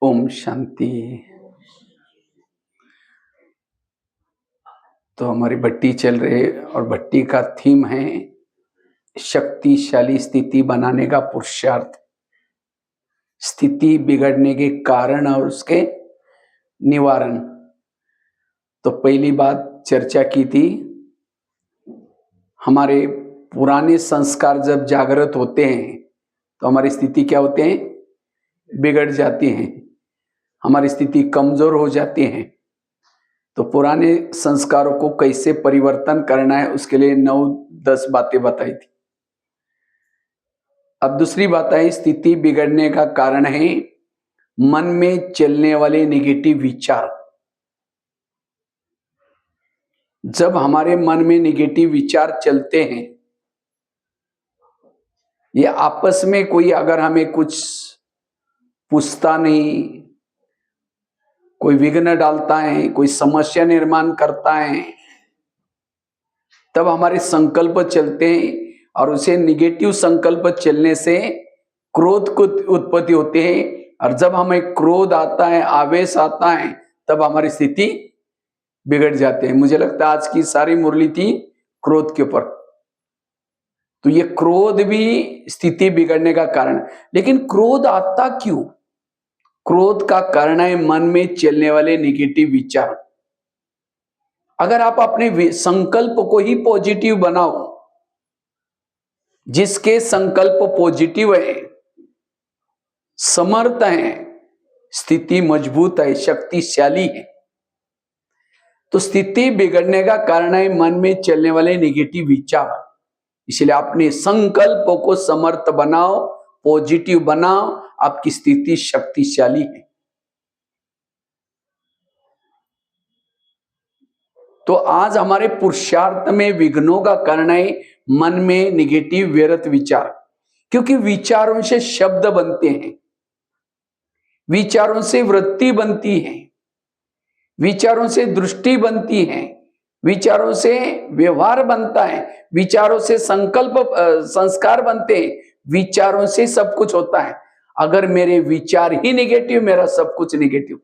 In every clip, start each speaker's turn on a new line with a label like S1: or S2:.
S1: ओम शांति। तो हमारी भट्टी चल रही है और भट्टी का थीम है शक्तिशाली स्थिति बनाने का पुरुषार्थ, स्थिति बिगड़ने के कारण और उसके निवारण। तो पहली बात चर्चा की थी, हमारे पुराने संस्कार जब जागृत होते हैं तो हमारी स्थिति क्या होते हैं, बिगड़ जाती हैं, हमारी स्थिति कमजोर हो जाती है। तो पुराने संस्कारों को कैसे परिवर्तन करना है उसके लिए 9-10 बातें बताई थी। अब दूसरी बात है, स्थिति बिगड़ने का कारण है मन में चलने वाले नेगेटिव विचार। जब हमारे मन में नेगेटिव विचार चलते हैं, ये आपस में कोई अगर हमें कुछ पूछता नहीं, कोई विघ्न डालता है, कोई समस्या निर्माण करता है, तब हमारे संकल्प चलते हैं और उसे निगेटिव संकल्प चलने से क्रोध को उत्पत्ति होती है। और जब हमें क्रोध आता है, आवेश आता है, तब हमारी स्थिति बिगड़ जाती है। मुझे लगता है आज की सारी मुरली थी क्रोध के ऊपर। तो ये क्रोध भी स्थिति बिगड़ने का कारण। लेकिन क्रोध आता क्यों? क्रोध का कारण है मन में चलने वाले नेगेटिव विचार। अगर आप अपने संकल्प को ही पॉजिटिव बनाओ, जिसके संकल्प पॉजिटिव है, समर्थ है, स्थिति मजबूत है, शक्तिशाली है, तो स्थिति बिगड़ने का कारण है मन में चलने वाले नेगेटिव विचार। इसलिए अपने संकल्पों को समर्थ बनाओ, पॉजिटिव बनाओ, आपकी स्थिति शक्तिशाली है। तो आज हमारे पुरुषार्थ में विघ्नों का कारण है मन में नेगेटिव व्यर्थ विचार। क्योंकि विचारों से शब्द बनते हैं, विचारों से वृत्ति बनती है, विचारों से दृष्टि बनती है, विचारों से व्यवहार बनता है, विचारों से संकल्प संस्कार बनते हैं, विचारों से सब कुछ होता है। अगर मेरे विचार ही नेगेटिव, मेरा सब कुछ नेगेटिव।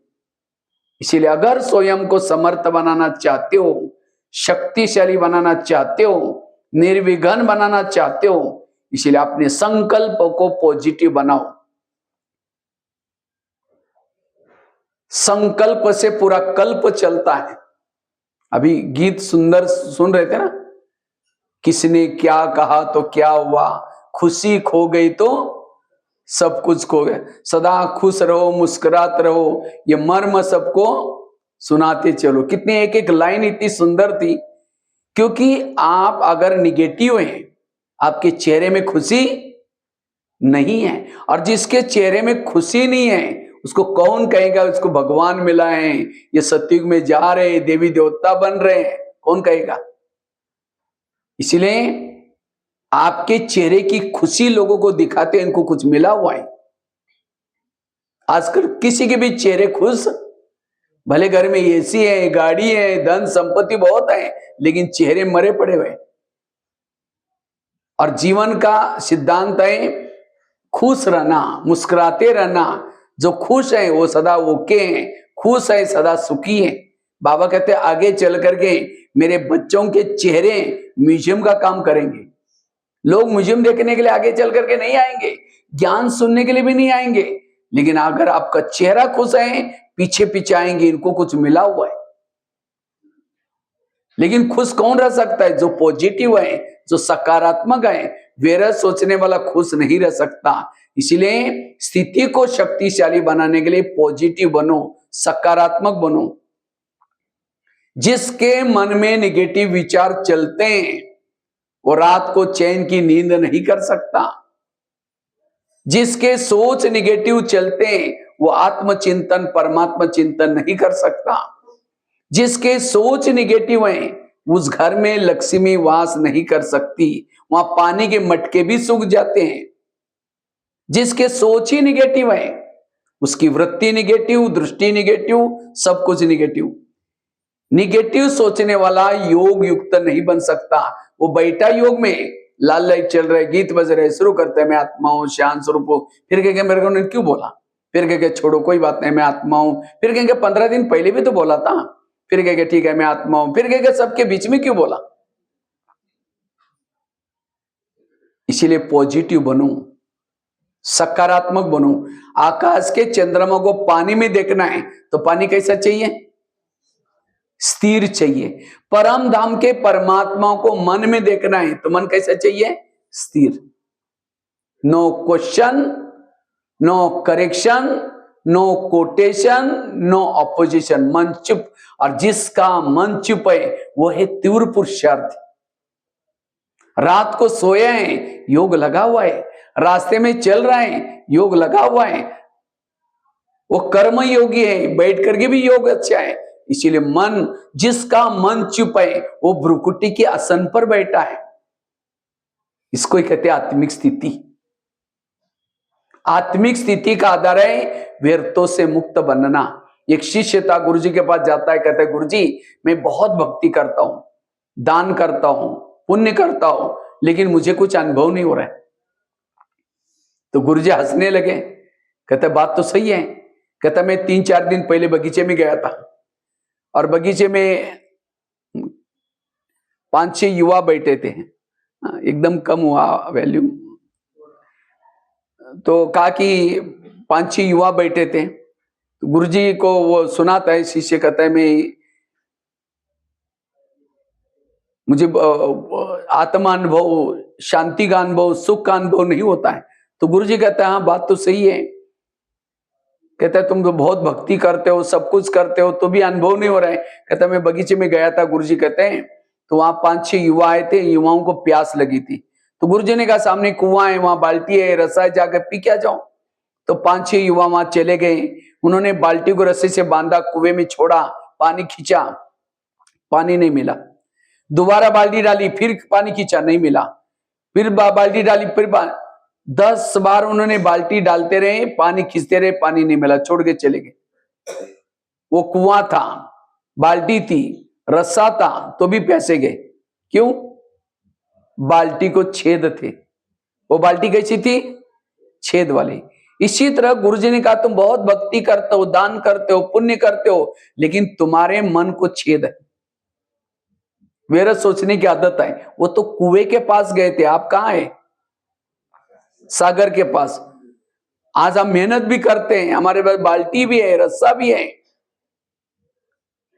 S1: इसीलिए अगर स्वयं को समर्थ बनाना चाहते हो, शक्तिशाली बनाना चाहते हो, निर्विघ्न बनाना चाहते हो, इसीलिए अपने संकल्प को पॉजिटिव बनाओ। संकल्प से पूरा कल्प चलता है। अभी गीत सुंदर सुन रहे थे ना, किसने क्या कहा तो क्या हुआ, खुशी खो गई तो सब कुछ खो गया, सदा खुश रहो, मुस्कुराते रहो, ये मर्म सबको सुनाते चलो। कितनी एक एक लाइन इतनी सुंदर थी। क्योंकि आप अगर निगेटिव हैं, आपके चेहरे में खुशी नहीं है, और जिसके चेहरे में खुशी नहीं है उसको कौन कहेगा उसको भगवान मिला है, ये सतयुग में जा रहे हैं, देवी देवता बन रहे हैं, कौन कहेगा? इसलिए आपके चेहरे की खुशी लोगों को दिखाते हैं, इनको कुछ मिला हुआ है। आजकल किसी के भी चेहरे खुश, भले घर में एसी है, गाड़ी है, धन संपत्ति बहुत है, लेकिन चेहरे मरे पड़े हुए। और जीवन का सिद्धांत है खुश रहना, मुस्कुराते रहना। जो खुश है वो सदा ओके हैं, खुश है सदा सुखी है। बाबा कहते हैं आगे चल करके मेरे बच्चों के चेहरे म्यूजियम का काम करेंगे। लोग म्यूजियम देखने के लिए आगे चल करके नहीं आएंगे, ज्ञान सुनने के लिए भी नहीं आएंगे, लेकिन अगर आपका चेहरा खुश है पीछे पीछे आएंगे, इनको कुछ मिला हुआ है। लेकिन खुश कौन रह सकता है? जो पॉजिटिव है, जो सकारात्मक है। वेरा सोचने वाला खुश नहीं रह सकता। इसलिए स्थिति को शक्तिशाली बनाने के लिए पॉजिटिव बनो, सकारात्मक बनो। जिसके मन में नेगेटिव विचार चलते हैं वो रात को चैन की नींद नहीं कर सकता। जिसके सोच नेगेटिव चलते हैं वो आत्मचिंतन, परमात्मा चिंतन नहीं कर सकता। जिसके सोच नेगेटिव है उस घर में लक्ष्मी वास नहीं कर सकती, वहां पानी के मटके भी सूख जाते हैं। जिसके सोच ही नेगेटिव है उसकी वृत्ति नेगेटिव, दृष्टि नेगेटिव, सब कुछ नेगेटिव। निगेटिव सोचने वाला योग युक्त नहीं बन सकता। वो बैठा योग में, लाल लाइट चल रहा है, गीत बज रहे, शुरू करता है मैं आत्मा हूं, शांत स्वरूप हूं, फिर कहेंगे मेरे को क्यों बोला? फिर कहेंगे छोड़ो कोई बात नहीं मैं आत्मा हूं, फिर कहेंगे 15 दिन पहले भी तो बोला था, फिर कहेंगे ठीक है मैं आत्मा हूं, फिर कहेंगे सबके बीच में क्यों बोला। इसीलिए पॉजिटिव बनो, सकारात्मक बनो। आकाश के चंद्रमा को पानी में देखना है तो पानी कैसा चाहिए, स्थिर चाहिए। परम धाम के परमात्मा को मन में देखना है तो मन कैसा चाहिए, स्थिर। No question, no correction, no quotation, no opposition, मन चुप। और जिसका मन चुप है वो है तीव्र पुरुषार्थ। रात को सोए हैं, योग लगा हुआ है, रास्ते में चल रहे हैं, योग लगा हुआ है, वो कर्म योगी है, बैठ करके भी योग अच्छा है। इसीलिए मन, जिसका मन चुप है वो भ्रुकुटी के आसन पर बैठा है। इसको ही कहते हैं आत्मिक स्थिति। आत्मिक स्थिति का आधार है व्यर्थों से मुक्त बनना। एक शिष्य था, गुरुजी के पास जाता है, कहता है गुरुजी मैं बहुत भक्ति करता हूं, दान करता हूं, पुण्य करता हूं, लेकिन मुझे कुछ अनुभव नहीं हो रहा है। तो गुरुजी हंसने लगे, कहता बात तो सही है। कहता मैं 3-4 दिन पहले बगीचे में गया था और बगीचे में 5-6 युवा बैठे थे, एकदम कम हुआ वैल्यू। तो कहा कि 5-6 युवा बैठे थे, तो गुरुजी को वो सुनाता है, शिष्य कहता है मुझे आत्मा अनुभव, शांति का अनुभव, सुख का अनुभव नहीं होता है। तो गुरुजी कहता है हाँ बात तो सही है। कहता है तुम तो बहुत भक्ति करते हो, सब कुछ करते हो, तो भी अनुभव नहीं हो रहा है। कहता मैं बगीचे में गया था, गुरुजी कहते हैं, तो वहां 5-6 युवा आए थे, युवाओं को प्यास लगी थी। तो गुरुजी ने कहा सामने कुआं है, वहां बाल्टी है, रस्सा है, जाकर पी क्या जाओ। तो 5-6 युवा वहां चले गए, उन्होंने बाल्टी को रस्से से बांधा, कुएं में छोड़ा, पानी खींचा, पानी नहीं मिला। दोबारा बाल्टी डाली, फिर पानी खींचा, नहीं मिला। फिर बाल्टी डाली, फिर 10 बार उन्होंने बाल्टी डालते रहे, पानी खींचते रहे, पानी नहीं मिला, छोड़ के चले गए। वो कुआं था, बाल्टी थी, रस्सा था, तो भी पैसे गए। क्यों? बाल्टी को छेद थे। वो बाल्टी कैसी थी? छेद वाली। इसी तरह गुरुजी ने कहा तुम बहुत भक्ति करते हो, दान करते हो, पुण्य करते हो, लेकिन तुम्हारे मन को छेद है, मेरा सोचने की आदत है। वो तो कुएं के पास गए थे, आप कहां है? सागर के पास। आज हम मेहनत भी करते हैं, हमारे पास बाल्टी भी है, रस्सा भी है,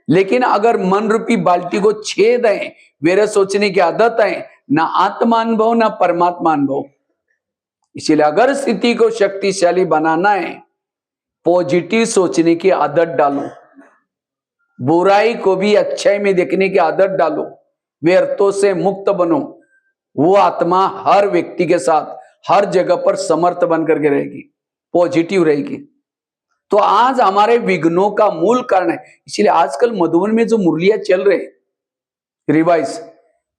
S1: लेकिन अगर मन रूपी बाल्टी को छेद है, मेरे सोचने की आदत है, ना आत्मा अनुभव ना परमात्मा अनुभव। इसीलिए अगर स्थिति को शक्तिशाली बनाना है, पॉजिटिव सोचने की आदत डालो, बुराई को भी अच्छाई में देखने की आदत डालो, व्यर्थों से मुक्त बनो। वो आत्मा हर व्यक्ति के साथ हर जगह पर समर्थ बन करके रहेगी, पॉजिटिव रहेगी। तो आज हमारे विघ्नों का मूल कारण है। इसलिए आजकल मधुबन में जो मुरलियां चल रहे रिवाइज,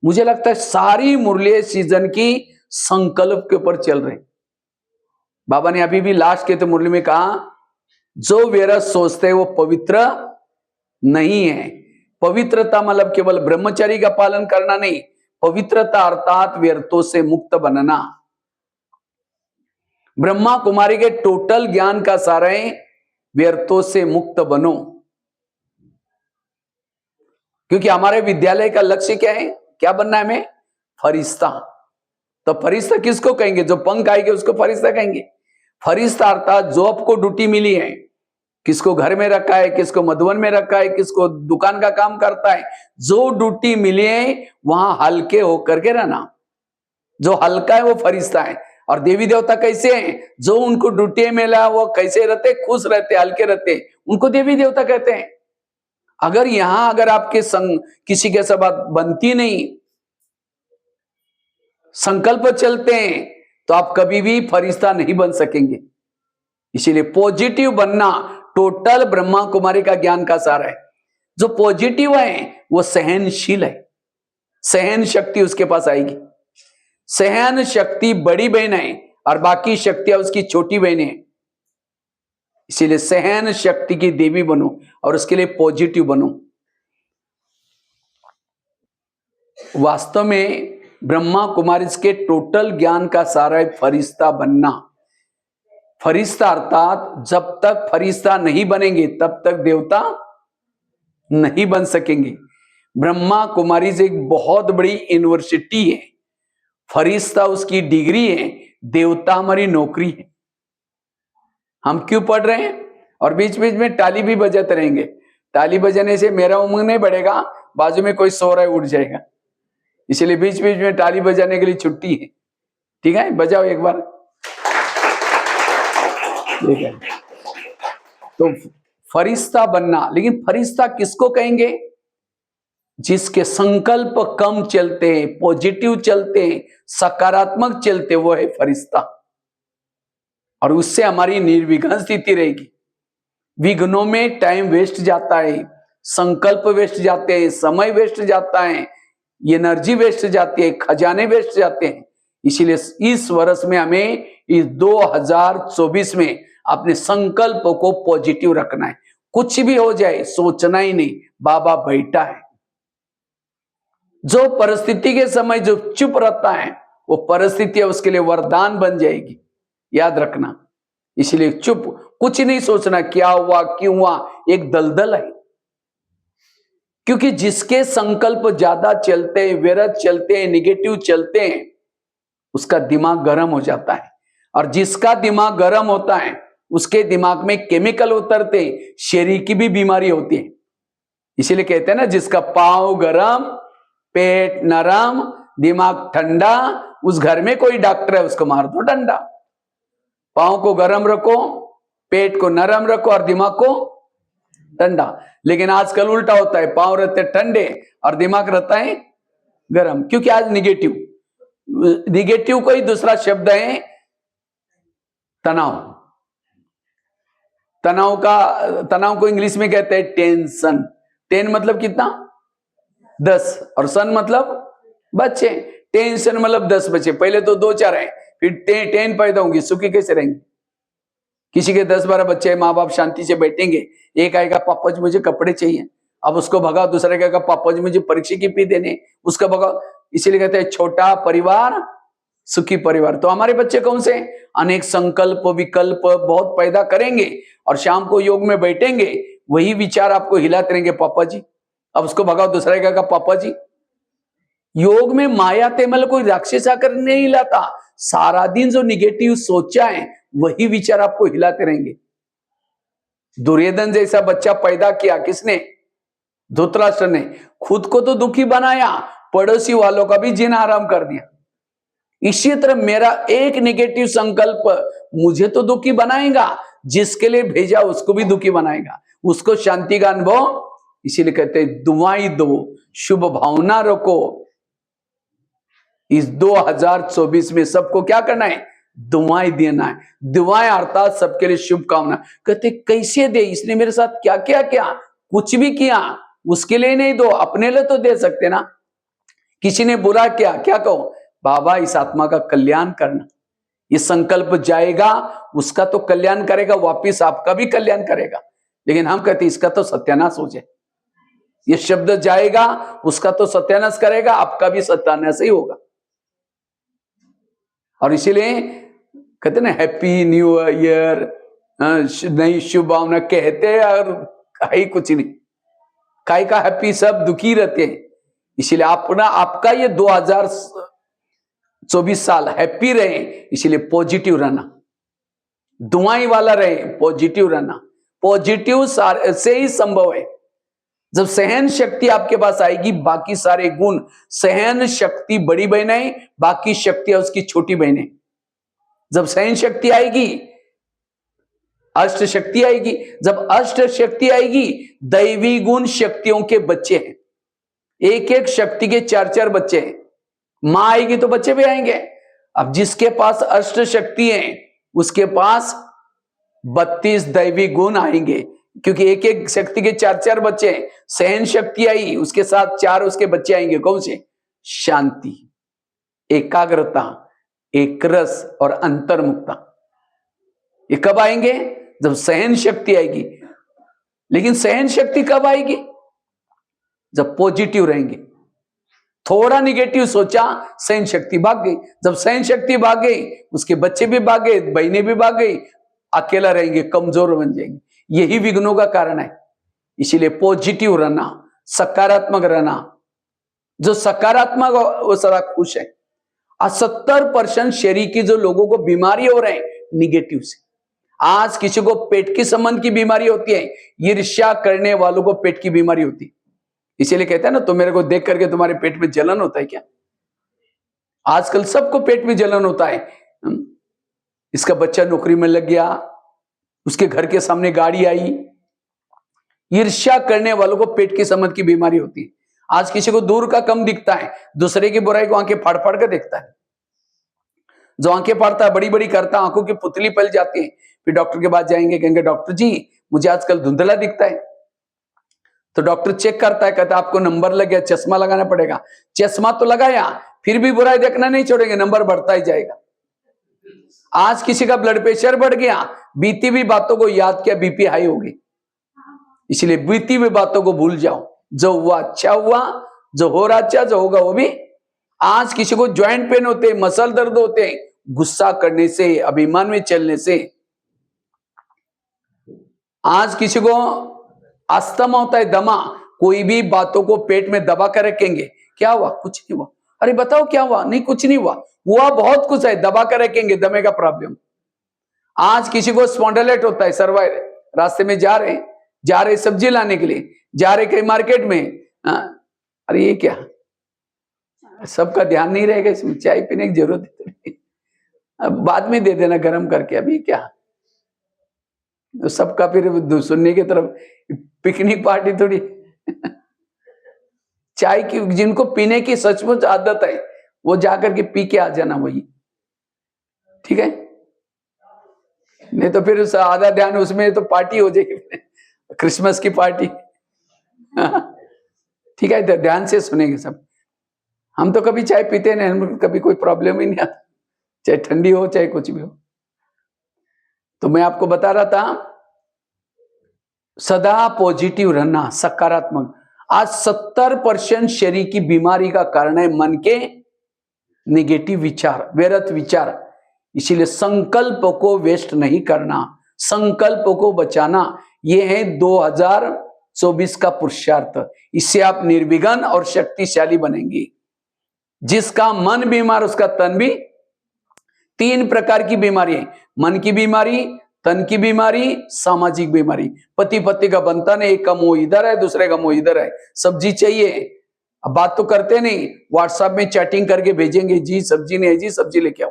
S1: मुझे लगता है सारी मुरलियां सीजन की संकल्प के ऊपर चल रहे। बाबा ने अभी भी लास्ट के तो मुरली में कहा जो व्यर्थ सोचते हैं वो पवित्र नहीं है। पवित्रता मतलब केवल ब्रह्मचर्य का पालन करना नहीं, पवित्रता अर्थात व्यर्थों से मुक्त बनना। ब्रह्मा कुमारी के टोटल ज्ञान का सार है व्यर्थों से मुक्त बनो। क्योंकि हमारे विद्यालय का लक्ष्य क्या है, क्या बनना है हमें? फरिश्ता। तो फरिश्ता किसको कहेंगे? जो पंख आएंगे उसको फरिश्ता कहेंगे। फरिश्ता अर्थात जो आपको ड्यूटी मिली है, किसको घर में रखा है, किसको मधुबन में रखा है, किसको दुकान का काम करता है, जो ड्यूटी मिली है वहां हल्के होकर के रहना। जो हल्का है वो फरिश्ता है। और देवी देवता कैसे हैं? जो उनको ड्यूटी मिला वो कैसे रहते? खुश रहते, हल्के रहते, उनको देवी देवता कहते हैं। अगर यहां अगर आपके संग किसी के साथ बनती नहीं, संकल्प चलते हैं, तो आप कभी भी फरिश्ता नहीं बन सकेंगे। इसीलिए पॉजिटिव बनना टोटल ब्रह्मा कुमारी का ज्ञान का सार है। जो पॉजिटिव है वो सहनशील है, सहन शक्ति उसके पास आएगी। सहन शक्ति बड़ी बहन है और बाकी शक्तियां उसकी छोटी बहन है। इसीलिए सहन शक्ति की देवी बनो और उसके लिए पॉजिटिव बनो। वास्तव में ब्रह्मा कुमारी के टोटल ज्ञान का सारा है फरिश्ता बनना। फरिश्ता अर्थात जब तक फरिश्ता नहीं बनेंगे तब तक देवता नहीं बन सकेंगे। ब्रह्मा कुमारी से एक बहुत बड़ी यूनिवर्सिटी है, फरिश्ता उसकी डिग्री है, देवता हमारी नौकरी है। हम क्यों पढ़ रहे हैं? और बीच बीच में ताली भी बजाते रहेंगे। ताली बजाने से मेरा उमंग नहीं बढ़ेगा, बाजू में कोई सो रहा है उठ जाएगा, इसलिए बीच बीच में ताली बजाने के लिए छुट्टी है। ठीक है, बजाओ एक बार। ठीक है, तो फरिश्ता बनना, लेकिन फरिश्ता किसको कहेंगे? जिसके संकल्प कम चलते हैं, पॉजिटिव चलते हैं, सकारात्मक चलते, वो है फरिश्ता। और उससे हमारी निर्विघ्न स्थिति रहेगी। विघ्नों में टाइम वेस्ट जाता है, संकल्प वेस्ट जाते हैं, समय वेस्ट जाता है, एनर्जी वेस्ट जाती है, खजाने वेस्ट जाते हैं। इसीलिए इस वर्ष में हमें, इस 2024 में अपने संकल्प को पॉजिटिव रखना है। कुछ भी हो जाए सोचना ही नहीं, बाबा बैठा है। जो परिस्थिति के समय जो चुप रहता है, वो परिस्थिति उसके लिए वरदान बन जाएगी, याद रखना। इसलिए चुप, कुछ नहीं सोचना क्या हुआ क्यों हुआ, एक दलदल है। क्योंकि जिसके संकल्प ज्यादा चलते हैं, व्यर्थ चलते हैं, निगेटिव चलते हैं, उसका दिमाग गर्म हो जाता है। और जिसका दिमाग गर्म होता है, उसके दिमाग में केमिकल उतरते, शरीर की भी बीमारी होती है। इसीलिए कहते हैं ना, जिसका पांव गरम, पेट नरम, दिमाग ठंडा, उस घर में कोई डॉक्टर है, उसको मार दो डंडा। पांव को गरम रखो, पेट को नरम रखो और दिमाग को ठंडा। लेकिन आजकल उल्टा होता है, पांव रहते ठंडे और दिमाग रहता है गरम। क्योंकि आज निगेटिव, निगेटिव कोई दूसरा शब्द है तनाव। तनाव को इंग्लिश में कहते हैं टेंशन। टेन मतलब कितना? 10, और सन मतलब बच्चे। टेंशन मतलब 10 बच्चे, पहले तो 2-4 हैं, फिर 10 पैदा होंगे, सुखी कैसे रहेंगे? किसी के 10-12 बच्चे हैं, माँ बाप शांति से बैठेंगे। एक आएगा, पापा जी मुझे कपड़े चाहिए, अब उसको भगाओ। दूसरे कहेगा, पापा जी मुझे परीक्षा की फी देने, उसका भगाओ। इसीलिए कहते हैं छोटा परिवार सुखी परिवार। तो हमारे बच्चे कौन से? अनेक संकल्प विकल्प बहुत पैदा करेंगे और शाम को योग में बैठेंगे, वही विचार आपको हिलाते रहेंगे, पापा जी। अब उसको भगाओ, दूसरा कहेगा, पापा जी। योग में माया तेमल कोई राक्षस आकर नहीं हिलाता, सारा दिन जो निगेटिव सोचा है वही विचार आपको हिलाते रहेंगे। दुर्योधन जैसा बच्चा पैदा किया किसने? धृतराष्ट्र ने। खुद को तो दुखी बनाया, पड़ोसी वालों का भी जीना आराम कर दिया। इसी तरह मेरा एक नेगेटिव संकल्प मुझे तो दुखी बनाएगा, जिसके लिए भेजा उसको भी दुखी बनाएगा, उसको शांति का अनुभव। इसीलिए कहते हैं दुआएं दो, शुभ भावना रखो। इस 2024 में सबको क्या करना है? दुआएं देना है। दुआएं अर्थात सबके लिए शुभकामना। कहते कैसे दे, इसने मेरे साथ क्या क्या किया? कुछ भी किया, उसके लिए नहीं दो, अपने लिए तो दे सकते ना। किसी ने बुरा किया, क्या कहो? बाबा इस आत्मा का कल्याण करना। ये संकल्प जाएगा, उसका तो कल्याण करेगा, वापिस आपका भी कल्याण करेगा। लेकिन हम कहते इसका तो सत्यानाश हो जाए। ये शब्द जाएगा, उसका तो सत्यानाश करेगा, आपका भी सत्यानाश ही होगा। और इसीलिए कहते ना हैप्पी न्यू ईयर, नई शुभ भावना कहते हैं और ही कुछ नहीं। काय का हैप्पी, सब दुखी रहते हैं। इसीलिए आपका ये 2024 साल हैप्पी रहे, इसीलिए पॉजिटिव रहना, दुआएं वाला रहे, पॉजिटिव रहना। पॉजिटिव से ही संभव है। जब सहन शक्ति आपके पास आएगी, बाकी सारे गुण, सहन शक्ति बड़ी बहन है, बाकी शक्तियां उसकी छोटी बहन है। जब सहन शक्ति आएगी, अष्ट शक्ति आएगी। जब अष्ट शक्ति आएगी, दैवी गुण शक्तियों के बच्चे हैं। एक एक शक्ति के 4-4 बच्चे हैं। मां आएगी तो बच्चे भी आएंगे। अब जिसके पास अष्ट शक्ति है, उसके पास 32 दैवी गुण आएंगे, क्योंकि एक एक शक्ति के 4-4 बच्चे हैं। सहन शक्ति आई, उसके साथ 4 उसके बच्चे आएंगे। कौन से? शांति, एकाग्रता, एक रस और अंतर्मुक्ता। ये कब आएंगे? जब सहन शक्ति आएगी। लेकिन सहन शक्ति कब आएगी? जब पॉजिटिव रहेंगे। थोड़ा निगेटिव सोचा, सहन शक्ति भाग गई। जब सहन शक्ति भाग गई, उसके बच्चे भी भाग गए, बहनें भी भाग गई, अकेला रहेंगे, कमजोर बन जाएंगे। यही विघ्नों का कारण है। इसीलिए पॉजिटिव रहना, सकारात्मक रहना। जो सकारात्मक वो सदा खुश है। 70% शरीर की जो लोगों को बीमारी हो रहे हैं निगेटिव से। आज किसी को पेट की संबंध की बीमारी होती है, ईर्ष्या करने वालों को पेट की बीमारी होती है। इसीलिए कहते हैं ना, तो मेरे को देख करके तुम्हारे पेट में जलन होता है क्या? आजकल सबको पेट में जलन होता है। इसका बच्चा नौकरी में लग गया, उसके घर के सामने गाड़ी आई। ईर्ष्या करने वालों को पेट की संबंध की बीमारी होती है। आज किसी को दूर का कम दिखता है, दूसरे की बुराई को आंखें फाड़ फाड़ कर देखता है। जो आंखें फाड़ता है, बड़ी बड़ी करता है, आंखों की पुतली पल जाती है। फिर डॉक्टर के पास जाएंगे, कहेंगे डॉक्टर जी मुझे आजकल धुंधला दिखता है। तो डॉक्टर चेक करता है, कहता है आपको नंबर लग गया, चश्मा लगाना पड़ेगा। चश्मा तो लगाया, फिर भी बुराई देखना नहीं छोड़ेंगे, नंबर बढ़ता ही जाएगा। आज किसी का ब्लड प्रेशर बढ़ गया, बीती हुई बातों को याद किया, बीपी हाई होगी। इसलिए बीती हुई बातों को भूल जाओ। जो हुआ अच्छा हुआ, जो हो रहा अच्छा, जो होगा वो भी। आज किसी को ज्वाइंट पेन होते, मसल दर्द होते, गुस्सा करने से, अभिमान में चलने से। आज किसी को अस्थमा होता है, दमा, कोई भी बातों को पेट में दबा कर रखेंगे, क्या हुआ? कुछ नहीं हुआ। अरे बताओ क्या हुआ? नहीं कुछ नहीं हुआ। हुआ बहुत कुछ है, दबा कर रखेंगे, दमे का प्रॉब्लम। आज किसी को स्पॉन्डिलाइट होता है, सर्वाइवल, रास्ते में जा रहे सब्जी लाने के लिए, जा रहे कहीं मार्केट में, अरे ये क्या, सबका ध्यान नहीं रहेगा इसमें, चाय पीने की जरूरत नहीं, अब बाद में दे देना गर्म करके, अभी क्या। तो सबका फिर सुनने की तरफ, पिकनिक पार्टी थोड़ी। चाय की जिनको पीने की सचमुच आदत है, वो जाकर के पी के आ जाना, वही ठीक है। नहीं तो फिर आधा ध्यान उसमें, तो पार्टी हो जाएगी, क्रिसमस की पार्टी। ठीक है, तो ध्यान से सुनेंगे सब। हम तो कभी चाय पीते नहीं, हम कभी कोई प्रॉब्लम ही नहीं आता, चाहे ठंडी हो चाहे कुछ भी हो। तो मैं आपको बता रहा था, सदा पॉजिटिव रहना, सकारात्मक। आज 70% शरीर की बीमारी का कारण है मन के नेगेटिव विचार, व्यर्थ विचार। इसीलिए संकल्प को वेस्ट नहीं करना, संकल्प को बचाना, यह है 2024 का पुरुषार्थ। इससे आप निर्विघ्न और शक्तिशाली बनेंगे। जिसका मन बीमार, उसका तन भी। 3 प्रकार की बीमारी है, मन की बीमारी, तन की बीमारी, सामाजिक बीमारी। पति पत्नी का बनता नहीं, एक का मुंह इधर है, दूसरे का मुंह इधर है। सब्जी चाहिए, अब बात तो करते नहीं, व्हाट्सएप में चैटिंग करके भेजेंगे, जी सब्जी नहीं है, जी सब्जी लेके आओ।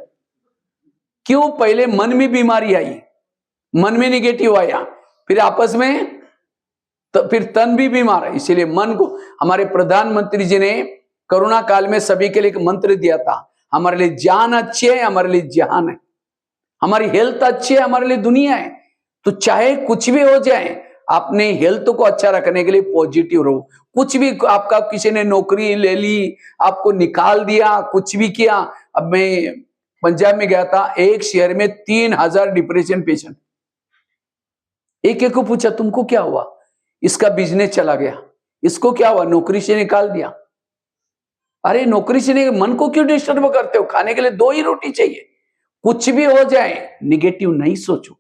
S1: क्यों? पहले मन में बीमारी आई, मन में निगेटिव आया, फिर आपस में, तो फिर तन भी बीमार है। इसीलिए मन को, हमारे प्रधानमंत्री जी ने कोरोना काल में सभी के लिए एक मंत्र दिया था, हमारे लिए जान अच्छी है, हमारे लिए जहान है। हमारी हेल्थ अच्छी है, हमारे लिए दुनिया है। तो चाहे कुछ भी हो जाए, अपने हेल्थ को अच्छा रखने के लिए पॉजिटिव रहो। कुछ भी, आपका किसी ने नौकरी ले ली, आपको निकाल दिया, कुछ भी किया। अब मैं पंजाब में गया था, एक शहर में 3000 डिप्रेशन पेशेंट। एक एक को पूछा तुमको क्या हुआ? इसका बिजनेस चला गया। इसको क्या हुआ? नौकरी से निकाल दिया। अरे नौकरी से नहीं, मन को क्यों डिस्टर्ब करते हो? खाने के लिए 2 ही रोटी चाहिए। कुछ भी हो जाए, निगेटिव नहीं सोचो।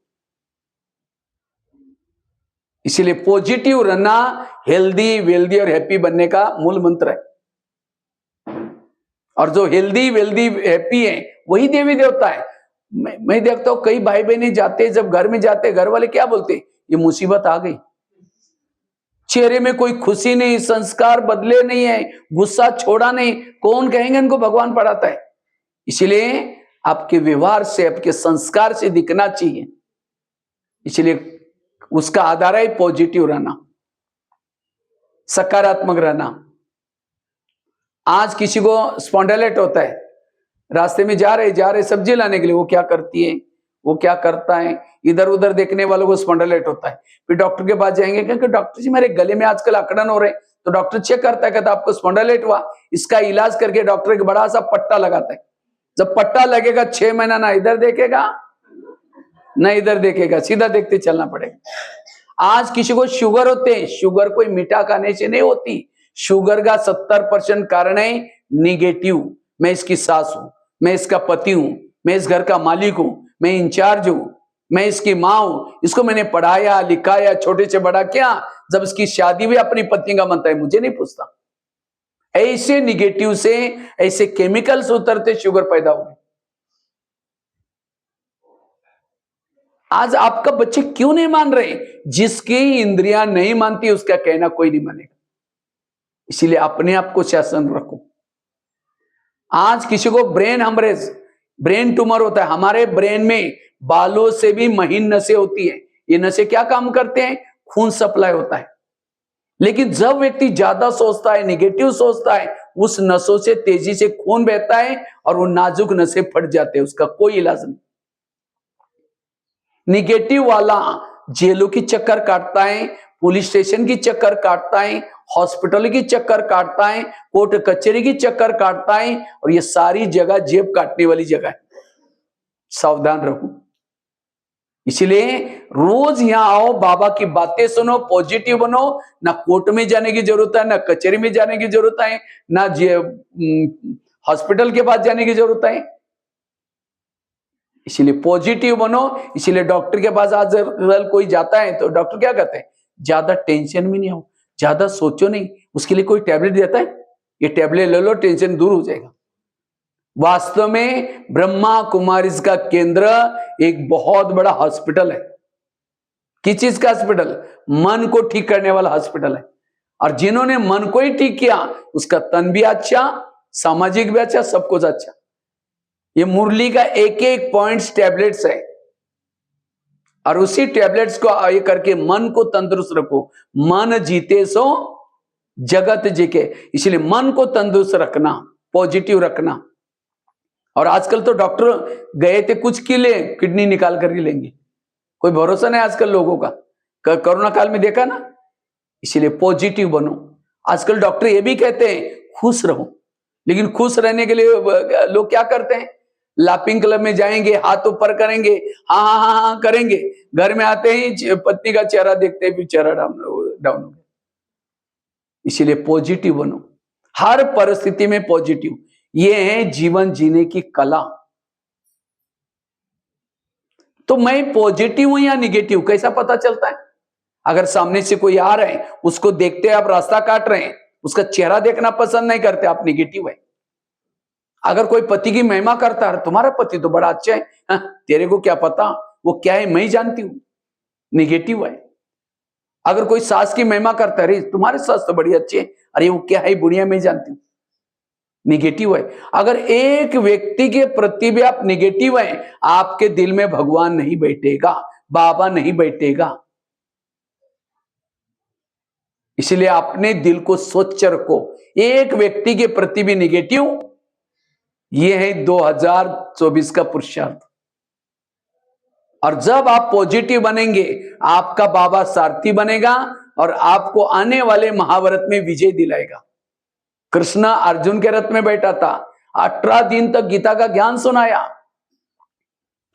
S1: इसीलिए पॉजिटिव रहना हेल्दी, वेल्दी और हैप्पी बनने का मूल मंत्र है। और जो हेल्दी, वेल्दी, हैप्पी है, वही देवी देवता है। मैं देखता हूं कई भाई बहन जाते, जब घर में जाते, घर वाले क्या बोलते? ये मुसीबत आ गई। चेहरे में कोई खुशी नहीं, संस्कार बदले नहीं है, गुस्सा छोड़ा नहीं। कौन कहेंगे इनको भगवान पढ़ाता है? इसलिए आपके व्यवहार से, आपके संस्कार से दिखना चाहिए। इसलिए उसका आधार है पॉजिटिव रहना, सकारात्मक रहना। आज किसी को स्पॉन्डिलाइट होता है, रास्ते में जा रहे सब्जी लाने के लिए, वो क्या करती है, वो क्या करता है, इधर उधर देखने वालों को स्पॉन्डिलाइट होता है। फिर डॉक्टर के पास जाएंगे, क्योंकि डॉक्टर जी मेरे गले में आजकल अकड़न हो रहे, तो डॉक्टर चेक करता है, कहता आपको स्पॉन्डिलाइट हुआ। इसका इलाज करके डॉक्टर एक बड़ा सा पट्टा लगाता है। जब पट्टा लगेगा 6 महीना ना इधर देखेगा ना इधर देखेगा, सीधा देखते चलना पड़ेगा। आज किसी को शुगर होते हैं, शुगर कोई मीठा खाने से नहीं होती। शुगर का 70% कारण है निगेटिव। मैं इसकी सास हूं, मैं इसका पति हूं, मैं इस घर का मालिक हूं, मैं इंचार्ज हूं। मैं इसकी माँ हूं, इसको मैंने पढ़ाया लिखाया, छोटे से बड़ा किया, जब इसकी शादी भी अपनी पत्नी का मनता है, मुझे नहीं पूछता। ऐसे निगेटिव से ऐसे केमिकल्स उतरते, शुगर पैदा हो गए। आज आपका बच्चे क्यों नहीं मान रहे? जिसकी इंद्रियां नहीं मानती उसका कहना कोई नहीं मानेगा। इसीलिए अपने आप को शासन रखो। आज किसी को ब्रेन हेमरेज, ब्रेन ट्यूमर होता है, हमारे ब्रेन में बालों से भी महीन नसें होती है। ये नसें क्या काम करते हैं? खून सप्लाई होता है। लेकिन जब व्यक्ति ज्यादा सोचता है, नेगेटिव सोचता है, उस नसों से तेजी से खून बहता है और वो नाजुक नसें फट जाते हैं, उसका कोई इलाज नहीं। निगेटिव वाला जेलों की चक्कर काटता है, पुलिस स्टेशन की चक्कर काटता है, हॉस्पिटल की चक्कर काटता है, कोर्ट कचहरी की चक्कर काटता है, और ये सारी जगह जेब काटने वाली जगह है। सावधान रहो। इसलिए रोज यहां आओ, बाबा की बातें सुनो, पॉजिटिव बनो। ना कोर्ट में जाने की जरूरत है, ना कचहरी में जाने की जरूरत है, ना हॉस्पिटल के पास जाने की जरूरत है। इसीलिए पॉजिटिव बनो। इसीलिए डॉक्टर के पास आज कोई जाता है तो डॉक्टर क्या कहते हैं? ज्यादा टेंशन में नहीं हो, ज्यादा सोचो नहीं। उसके लिए कोई टैबलेट देता है, ये टैबलेट ले लो, टेंशन दूर हो जाएगा। वास्तव में ब्रह्मा कुमारीज का केंद्र एक बहुत बड़ा हॉस्पिटल है। किस चीज का हॉस्पिटल? मन को ठीक करने वाला हॉस्पिटल है। और जिन्होंने मन को ही ठीक किया, उसका तन भी अच्छा, सामाजिक भी अच्छा, सब कुछ अच्छा। ये मुरली का एक एक पॉइंट्स टैबलेट्स है, और उसी टैबलेट्स को ये करके मन को तंदुरुस्त रखो। मन जीते सो जगत जीके। इसलिए मन को तंदुरुस्त रखना, पॉजिटिव रखना। और आजकल तो डॉक्टर गए थे कुछ के लिए, किडनी निकाल करके लेंगे, कोई भरोसा नहीं आजकल लोगों का। कोरोना काल में देखा ना। इसलिए पॉजिटिव बनो। आजकल डॉक्टर ये भी कहते हैं खुश रहो, लेकिन खुश रहने के लिए लोग क्या करते हैं? लाफिंग क्लब में जाएंगे, हाथ ऊपर करेंगे, हाँ हाँ हाँ हाँ करेंगे, घर में आते ही पत्नी का चेहरा देखते हैं, फिर चेहरा डाउन हो गया। इसीलिए पॉजिटिव बनो, हर परिस्थिति में पॉजिटिव। ये है जीवन जीने की कला। तो मैं पॉजिटिव हूं या निगेटिव, कैसा पता चलता है? अगर सामने से कोई आ रहे हैं, उसको देखते आप रास्ता काट रहे हैं, उसका चेहरा देखना पसंद नहीं करते, आप निगेटिव है। अगर कोई पति की महिमा करता है, तुम्हारा पति तो बड़ा अच्छा है, हाँ, तेरे को क्या पता वो क्या है, मैं ही जानती हूं, निगेटिव है। अगर कोई सास की महिमा करता है, अरे तुम्हारे सास तो बड़ी अच्छी है, अरे वो क्या है, बुढ़िया मैं ही जानती हूं, निगेटिव है। अगर एक व्यक्ति के प्रति भी आप निगेटिव हैं, आपके दिल में भगवान नहीं बैठेगा, बाबा नहीं बैठेगा। इसलिए अपने दिल को स्वच्छ रखो। एक व्यक्ति के प्रति भी निगेटिव, यह है 2024 का पुरुषार्थ। और जब आप पॉजिटिव बनेंगे, आपका बाबा सारथी बनेगा और आपको आने वाले महाभारत में विजय दिलाएगा। कृष्ण अर्जुन के रथ में बैठा था, 18 दिन तक गीता का ज्ञान सुनाया,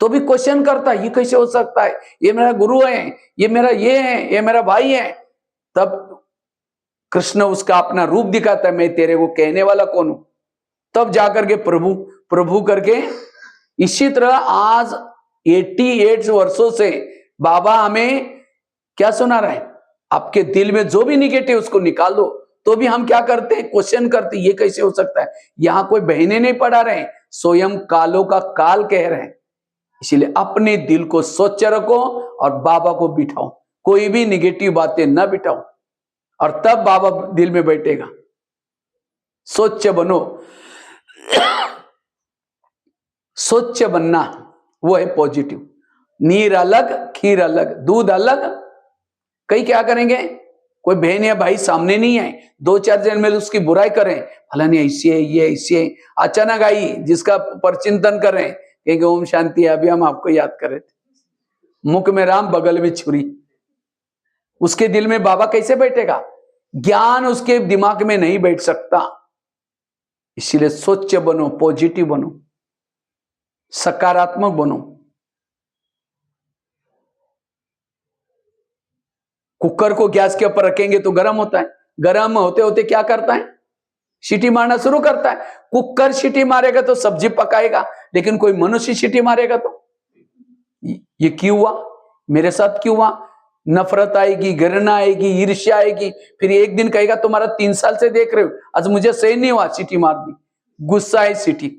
S1: तो भी क्वेश्चन करता, ये कैसे हो सकता है, ये मेरा गुरु है, ये मेरा ये है, ये मेरा भाई है। तब कृष्ण उसका अपना रूप दिखाता है, मैं तेरे को कहने वाला कौन हूं। तब जाकर के प्रभु प्रभु करके। इसी तरह आज 88 वर्षों से बाबा हमें क्या सुना रहे हैं? आपके दिल में जो भी निगेटिव उसको निकाल दो। तो भी हम क्या करते हैं? क्वेश्चन करते, ये कैसे हो सकता है। यहां कोई बहने नहीं पढ़ा रहे, स्वयं कालों का काल कह रहे हैं। इसलिए अपने दिल को स्वच्छ रखो और बाबा को बिठाओ, कोई भी निगेटिव बातें न बिठाओ, और तब बाबा दिल में बैठेगा। स्वच्छ बनो। स्वच्छ बनना वो है पॉजिटिव। नीर अलग, खीर अलग, दूध अलग। कई क्या करेंगे, कोई बहन या भाई सामने नहीं है, 2-4 जन मिल उसकी बुराई करें, फलानी ऐसी है, ये ऐसी है। अचानक आई जिसका परचिंतन करें, कहेंगे ओम शांति, अभी हम आपको याद कर रहे थे। मुख में राम, बगल में छुरी। उसके दिल में बाबा कैसे बैठेगा? ज्ञान उसके दिमाग में नहीं बैठ सकता। इसलिए स्वच्छ बनो, पॉजिटिव बनो, सकारात्मक बनो। कुकर को गैस के ऊपर रखेंगे तो गर्म होता है, गर्म होते होते क्या करता है? सीटी मारना शुरू करता है। कुकर सीटी मारेगा तो सब्जी पकाएगा, लेकिन कोई मनुष्य सीटी मारेगा तो ये क्यों हुआ, मेरे साथ क्यों हुआ। नफरत आएगी, घृणा आएगी, ईर्ष्या आएगी। फिर एक दिन कहेगा तुम्हारा 3 साल से देख रहे हो, आज मुझे सही नहीं हुआ, सीटी मार दी। गुस्सा है सीटी।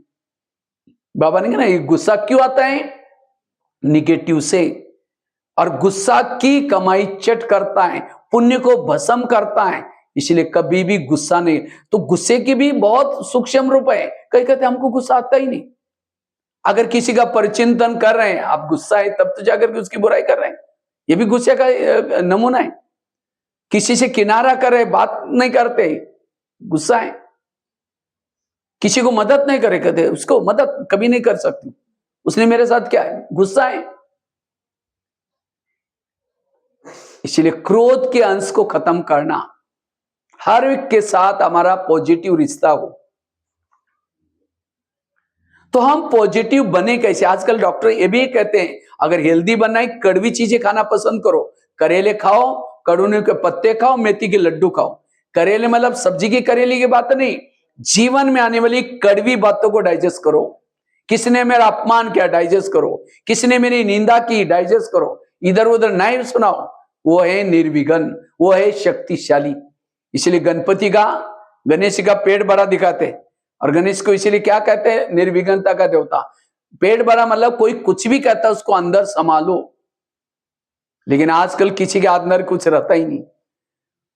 S1: बाबा ने कहा ना, ये गुस्सा क्यों आता है, निगेटिव से। और गुस्सा की कमाई चट करता है, पुण्य को भस्म करता है। इसलिए कभी भी गुस्सा नहीं। तो गुस्से की भी बहुत सूक्ष्म रूप है। कई कहते हमको गुस्सा आता ही नहीं। अगर किसी का परिचिंतन कर रहे हैं, आप गुस्सा है तब तो जाकर के उसकी बुराई कर रहे हैं, ये भी गुस्से का नमूना है। किसी से किनारा कर रहे, बात नहीं करते, गुस्सा है। किसी को मदद नहीं करे, कहते उसको मदद कभी नहीं कर सकती, उसने मेरे साथ क्या है, गुस्सा है। इसलिए क्रोध के अंश को खत्म करना, हर एक के साथ हमारा पॉजिटिव रिश्ता हो। तो हम पॉजिटिव बने कैसे। आजकल डॉक्टर ये भी कहते हैं अगर हेल्दी बनना है, कड़वी चीजें खाना पसंद करो। करेले खाओ, कड़ूने के पत्ते खाओ, मेथी के लड्डू खाओ। करेले मतलब सब्जी की करेले की बात नहीं, जीवन में आने वाली कड़वी बातों को डाइजेस्ट करो। किसने मेरा अपमान किया, डाइजेस्ट करो। किसने मेरी निंदा की, डाइजेस्ट करो। इधर उधर नहीं सुनाओ। वो है निर्विघ्न, वो है शक्तिशाली। इसलिए गणपति का, गणेश का पेट बड़ा दिखाते, और गणेश को इसीलिए क्या कहते हैं, निर्विघ्नता का देवता। पेट बड़ा मतलब कोई कुछ भी कहता है उसको अंदर संभालो। लेकिन आजकल किसी के अंदर कुछ रहता ही नहीं।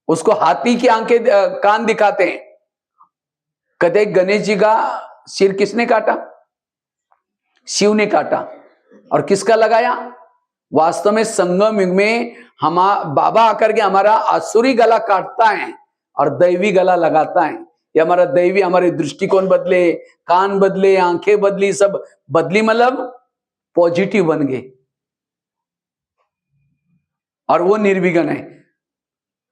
S1: उसको हाथी की आंखें कान दिखाते हैं। कहते गणेश जी का सिर किसने काटा, शिव ने काटा। और किसका लगाया, वास्तव में संगम युग में हम बाबा आकर के हमारा आसुरी गला काटता है और दैवी गला लगाता है। ये हमारा दैवी, हमारे दृष्टिकोण बदले, कान बदले, आंखें बदली, सब बदली, मतलब पॉजिटिव बन गए। और वो निर्विघ्न है।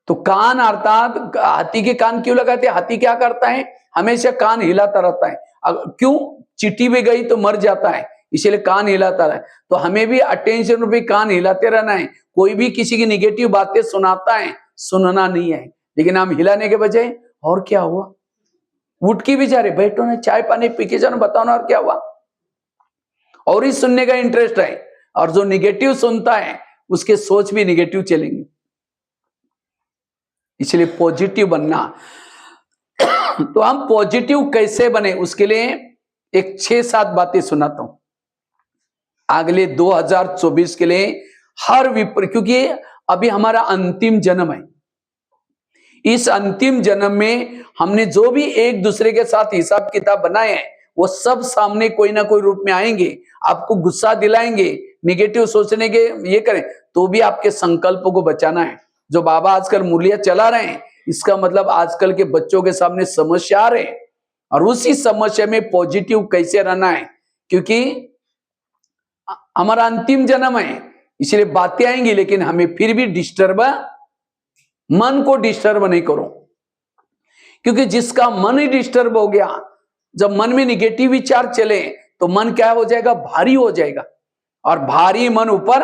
S1: तो कान अर्थात हाथी के कान क्यों लगाते हैं, हाथी क्या करता है, हमेशा कान हिलाता रहता है। क्यों, चींटी भी गई तो मर जाता है, इसलिए कान हिलाता रहे। तो हमें भी अटेंशन रूपी कान हिलाते रहना है। कोई भी किसी की निगेटिव बातें सुनाता है, सुनना नहीं है। लेकिन हम हिलाने के बजाय और क्या हुआ, उठ के बेचारे बैठो ना, चाय पानी पी के जाओ, बताओ ना और क्या हुआ। और ही सुनने का इंटरेस्ट है। और जो निगेटिव सुनता है उसके सोच भी निगेटिव चलेंगे। इसलिए पॉजिटिव बनना। तो हम पॉजिटिव कैसे बने, उसके लिए एक 6-7 बातें सुनाता हूं अगले 2024 के लिए। हर क्योंकि अभी हमारा अंतिम जन्म है। इस अंतिम जन्म में हमने जो भी एक दूसरे के साथ हिसाब किताब बनाए हैं, वो सब सामने कोई ना कोई रूप में आएंगे। आपको गुस्सा दिलाएंगे, निगेटिव सोचने के ये करें, तो भी आपके संकल्पों को बचाना है। जो बाबा आजकल मुरलियां चला रहे हैं, इसका मतलब आजकल के बच्चों के सामने समस्या आ रहे हैं, और उसी समस्या में पॉजिटिव कैसे रहना है। क्योंकि हमारा अंतिम जन्म है, इसलिए बातें आएंगी, लेकिन हमें फिर भी मन को डिस्टर्ब नहीं करो। क्योंकि जिसका मन ही डिस्टर्ब हो गया, जब मन में निगेटिव विचार चले तो मन क्या हो जाएगा, भारी हो जाएगा। और भारी मन ऊपर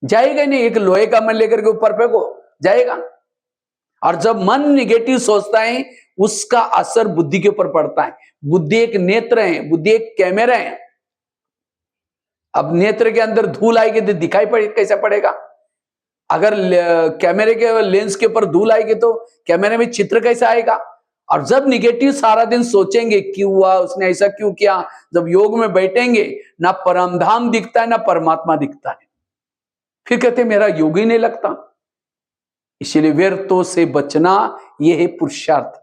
S1: जाएगा नहीं। एक लोहे का मन लेकर के ऊपर फेंको, जाएगा। और जब मन निगेटिव सोचता है, उसका असर बुद्धि के ऊपर पड़ता है। बुद्धि एक नेत्र है, बुद्धि एक कैमरा है। अब नेत्र के अंदर धूल आएगी तो दिखाई कैसा पड़ेगा। अगर कैमरे के लेंस के ऊपर धूल आएगी तो कैमरे में चित्र कैसा आएगा। और जब निगेटिव सारा दिन सोचेंगे, क्यों हुआ, उसने ऐसा क्यों किया, जब योग में बैठेंगे, ना परमधाम दिखता है ना परमात्मा दिखता है। फिर कहते मेरा योग ही नहीं लगता। इसलिए व्यर्थों से बचना, यह है पुरुषार्थ।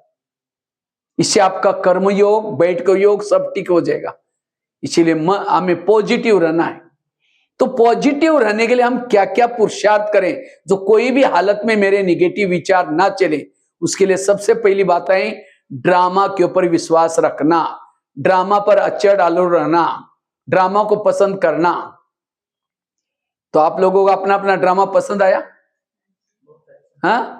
S1: इससे आपका कर्म योग, बैठ का योग सब ठीक हो जाएगा। इसीलिए हमें पॉजिटिव रहना है। तो पॉजिटिव रहने के लिए हम क्या क्या पुरुषार्थ करें, जो कोई भी हालत में मेरे निगेटिव विचार ना चले। उसके लिए सबसे पहली बात है, ड्रामा के ऊपर विश्वास रखना, ड्रामा पर अचड़ आलू रहना, ड्रामा को पसंद करना। तो आप लोगों को अपना अपना ड्रामा पसंद आया, हाँ?